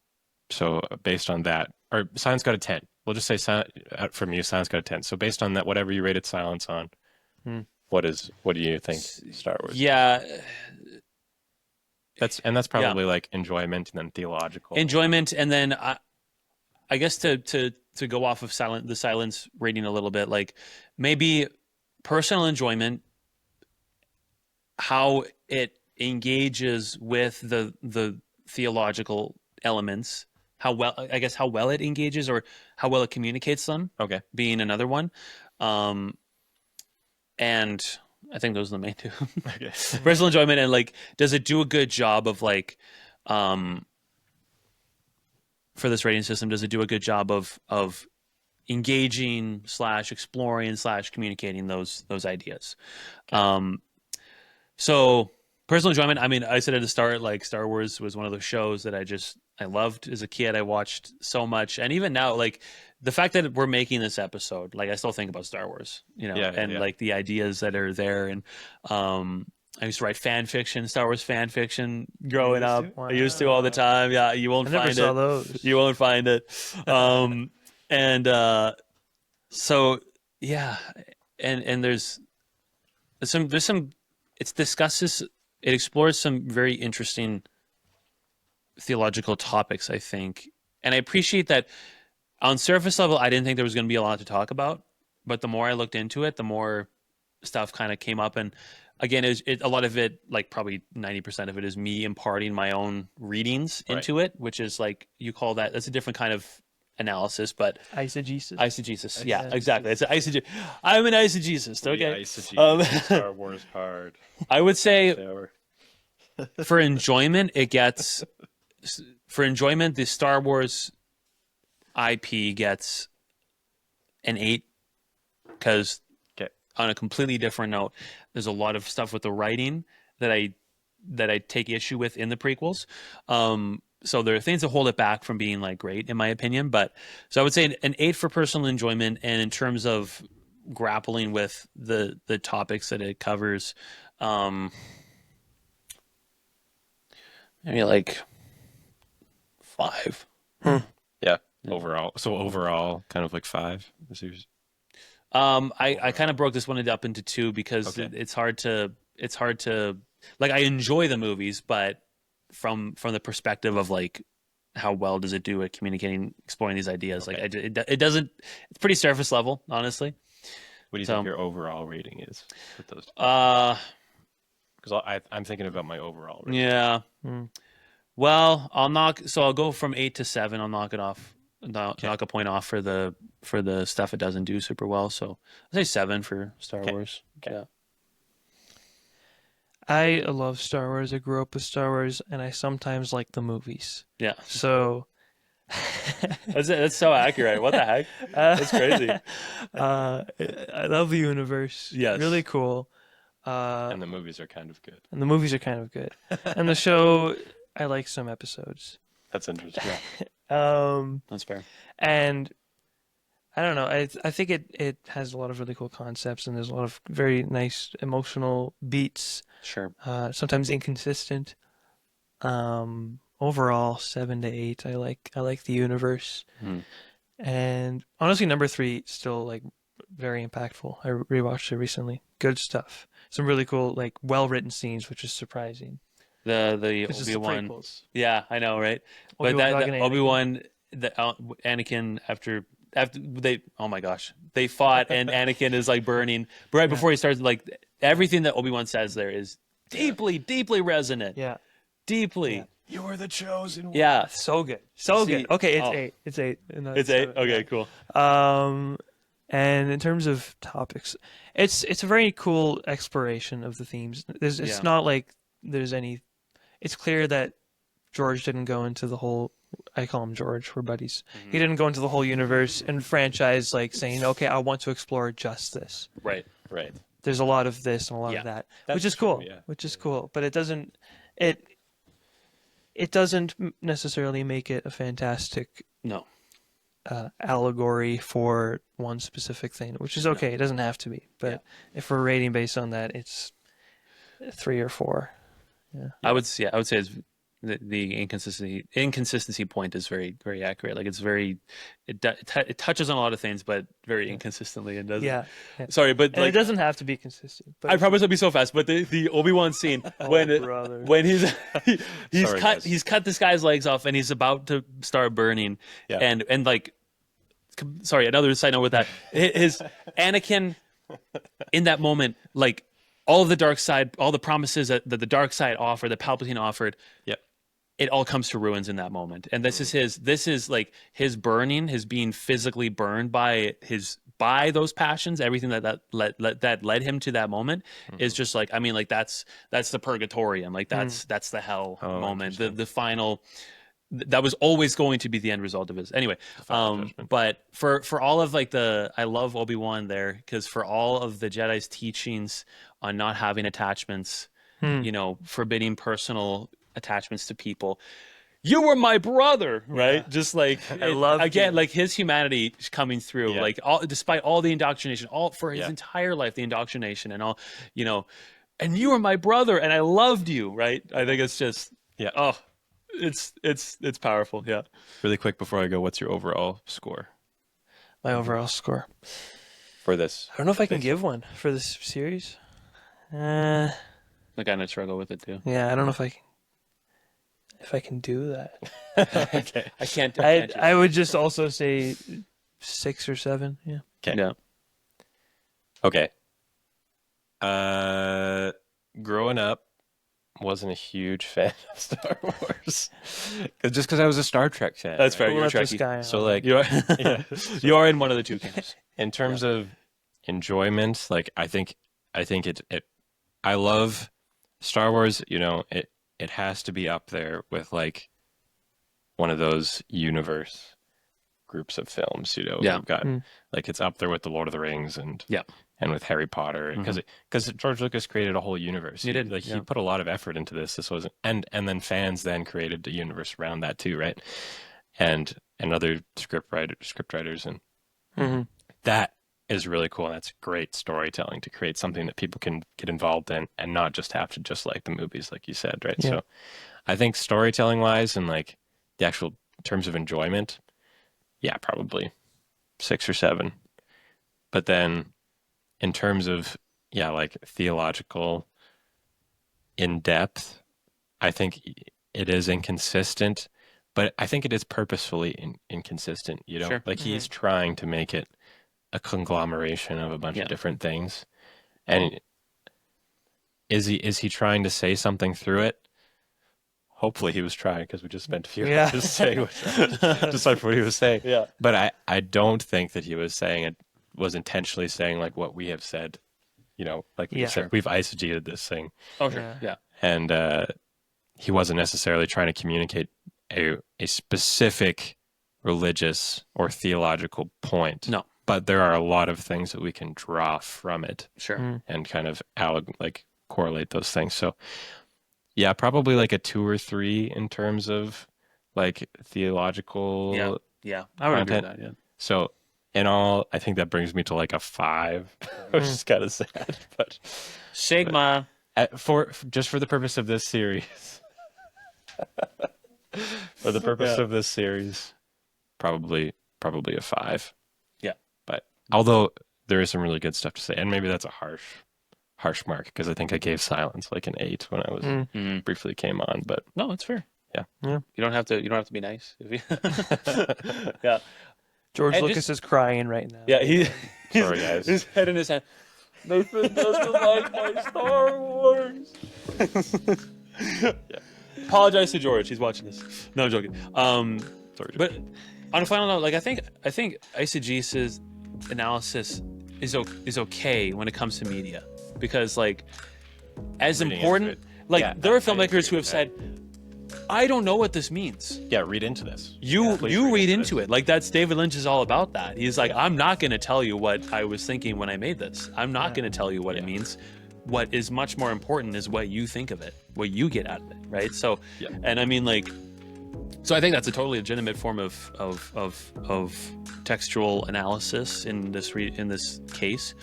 So based on that, or Silence got a 10. We'll just say from you, Silence got a 10. So based on that, whatever you rated Silence on, what do you think Star Wars? Yeah, That's probably like enjoyment and then theological. enjoyment, and then I guess to go off of the silence rating a little bit, like maybe personal enjoyment, how it engages with the theological elements, how well it engages or how well it communicates them, Okay. being another one, and I think those are the main two. Okay. Personal enjoyment, and like, does it do a good job of like, for this rating system, does it do a good job of engaging / exploring / communicating those ideas? So personal enjoyment, I mean, I said at the start, like Star Wars was one of those shows that I loved as a kid. I watched so much, and even now, like the fact that we're making this episode, like I still think about Star Wars, like the ideas that are there. And I used to write fan fiction, Star Wars fan fiction growing up. I used to all the time. Yeah, you won't I never find saw it. those. You won't find it. So yeah, and there's some it explores some very interesting theological topics, I think. And I appreciate that on surface level, I didn't think there was going to be a lot to talk about, but the more I looked into it, the more stuff kind of came up. And again, a lot of it, like probably 90% of it, is me imparting my own readings into it, which is like, that's a different kind of analysis, but eisegesis. Yeah, exactly. It's an I'm an eisegesis. Okay. Star Wars hard. I would say for enjoyment, the Star Wars IP gets an 8, because on a completely different note, there's a lot of stuff with the writing that I take issue with in the prequels. So there are things that hold it back from being like great, in my opinion. But so I would say an 8 for personal enjoyment, and in terms of grappling with the topics that it covers, maybe like 5. Yeah. Overall. So overall, kind of like 5. I kind of broke this one up into 2 because it's hard to like, I enjoy the movies, but from the perspective of like how well does it do at communicating, exploring these ideas, like it doesn't, it's pretty surface level, honestly. What do you think your overall rating is with those? Because I'm thinking about my overall rating. Yeah. Well, I'll go from 8 to 7. I'll knock it off. Knock a point off for the stuff it doesn't do super well. So I'll say 7 for Star Wars. Okay. Yeah. I love Star Wars. I grew up with Star Wars, and I sometimes like the movies. Yeah. So That's so accurate. What the heck? That's crazy. I love the universe. Yes. Really cool. And the movies are kind of good. And the show, I like some episodes. That's interesting. That's fair. And I don't know. I think it has a lot of really cool concepts, and there's a lot of very nice emotional beats. Sure. Sometimes inconsistent. Overall, 7 to 8. I like the universe. And honestly, number 3 still like very impactful. I rewatched it recently. Good stuff. Some really cool, like well-written scenes, which is surprising. The It's just the Obi-Wan. prequels. Yeah, I know, right? But Obi-Wan that talking to Obi-Wan, Anakin after they, oh my gosh, they fought, and Anakin is like burning right before he starts. Like everything that Obi-Wan says there is deeply, deeply resonant. Yeah. Deeply. Yeah. You're the chosen one. Yeah. So good. So See, good. Okay, it's oh. 8. It's 8. It's 8. Okay, cool. And in terms of topics, it's a very cool exploration of the themes. It's not like there's any. It's clear that George didn't go into the whole. I call him George. We're buddies. He didn't go into the whole universe and franchise like saying, "Okay, I want to explore just this." Right. Right. There's a lot of this and a lot Yeah, of that, that's which is true, cool. yeah. Which is cool, but it doesn't. It doesn't necessarily make it a fantastic No. allegory for one specific thing, which is okay. It doesn't have to be, but if we're rating based on that, it's 3 or 4. Yeah. I would say it's the inconsistency point is very, very accurate. Like it's very, it touches on a lot of things, but very inconsistently and doesn't. Yeah. Sorry, but And like it doesn't have to be consistent. But I promise I'll be so fast. But the Obi-Wan scene brother. when he's Sorry, cut guys. he's cut this guy's legs off and he's about to start burning. Yeah. And like, sorry, another side note with that, his Anakin in that moment, like all of the dark side, all the promises that the dark side offered, that Palpatine offered. Yep. It all comes to ruins in that moment. And this is like his burning, his being physically burned by those passions, everything that led him to that moment is just like, I mean, like that's the purgatorium. Like that's the hell moment. The final, that was always going to be the end result of his. Anyway, but for all of like I love Obi-Wan there, because for all of the Jedi's teachings on not having attachments, you know, forbidding personal attachments to people, you were my brother, right? Just like I love again, like his humanity coming through, Yeah. like despite all the indoctrination, all for his entire life, the indoctrination and all, you know, and you were my brother and I loved you, right? I think it's just it's powerful. Yeah. Really quick before I go, what's your overall score My overall score. for this? I don't know if I can give one for this series. I kind of struggle with it too. Yeah, I don't know if I can do that. Okay. I can't. I would just also say 6 or 7. Yeah. Okay. Yeah. Okay. Growing up, wasn't a huge fan of Star Wars. Just because I was a Star Trek fan. That's fair. We'll You're let this Trekkie. guy So on. like, You are. yeah. You are in one of the two camps. In terms of enjoyment, like I think it I love Star Wars, you know, it has to be up there with like one of those universe groups of films, you know. Yeah. We've got like it's up there with the Lord of the Rings and with Harry Potter, because George Lucas created a whole universe. He did, He put a lot of effort into this. This wasn't, and then fans then created a universe around that too, right? And other script writers and that is really cool. And that's great storytelling to create something that people can get involved in and not just have to just like the movies, like you said, right? Yeah. So I think storytelling wise and like the actual terms of enjoyment, yeah, probably 6 or 7. But then in terms of, like theological in depth, I think it is inconsistent, but I think it is purposefully inconsistent, you know? Sure. Like he's trying to make it a conglomeration of a bunch of different things. And is he trying to say something through it? Hopefully he was trying, because we just spent a few hours saying just like what he was saying. Yeah. But I don't think that he was intentionally saying like what we have said, you know, like we said, we've eisegeted this thing. Oh, sure. Yeah. And he wasn't necessarily trying to communicate a specific religious or theological point. No. But there are a lot of things that we can draw from it. Sure. And kind of correlate those things. So yeah, probably like a 2 or 3 in terms of like theological. Yeah. I would agree with content. that. Yeah. So in all, I think that brings me to like a 5, which is kind of sad. But Sigma. for the purpose of this series, of this series, probably a 5. Yeah. But although there is some really good stuff to say, and maybe that's a harsh mark, because I think I gave Silence like an 8 when I was briefly came on. But No, that's fair. Yeah. You don't have to be nice. Yeah. George And Lucas is crying right now. Yeah. Sorry, guys. His head in his hand. Nathan doesn't like my Star Wars. Apologize to George. He's watching this. No, I'm joking. Sorry, But on a final note, like I think eisegesis analysis is okay when it comes to media, because like as Reading important, into it. like Yeah, there are I filmmakers agree who have with said I don't know what this means. Yeah, read into this. You Please read into it. Like, that's David Lynch is all about that. He's like, I'm not going to tell you what I was thinking when I made this. I'm not going to tell you what it means. What is much more important is what you think of it, what you get out of it, right? So, and I mean, like, so I think that's a totally legitimate form of textual analysis in this case,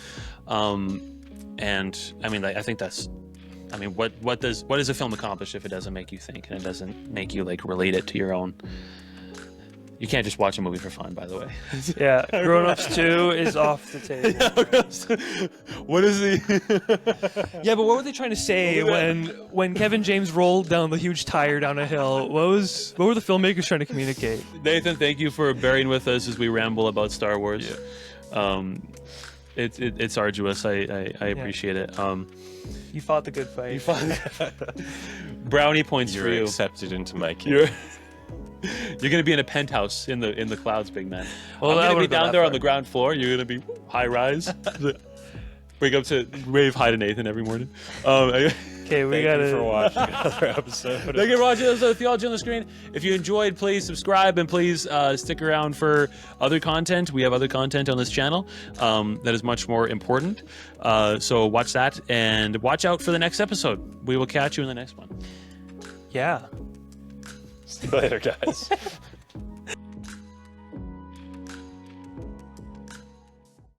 and I mean, like, I think that's, I mean, what does a film accomplish if it doesn't make you think and it doesn't make you like relate it to your own? You can't just watch a movie for fun, by the way. Yeah, Grown Ups 2 is off the table. What is the? Yeah, but what were they trying to say when Kevin James rolled down the huge tire down a hill? What were the filmmakers trying to communicate? Nathan, thank you for bearing with us as we ramble about Star Wars. Yeah. It's arduous. I appreciate it. You fought the good fight. Brownie points for You're you. accepted into my kingdom. You're gonna be in a penthouse in the clouds, big man. Well, I'm that gonna be wouldn't go down that there far. on the ground floor. You're gonna be high rise. Wake up to wave hi to Nathan every morning. Okay, we Thank gotta. you for watching another episode. Thank you for watching this Theology on the Screen. If you enjoyed, please subscribe and please stick around for other content. We have other content on this channel that is much more important. So watch that and watch out for the next episode. We will catch you in the next one. Yeah. See you later, guys.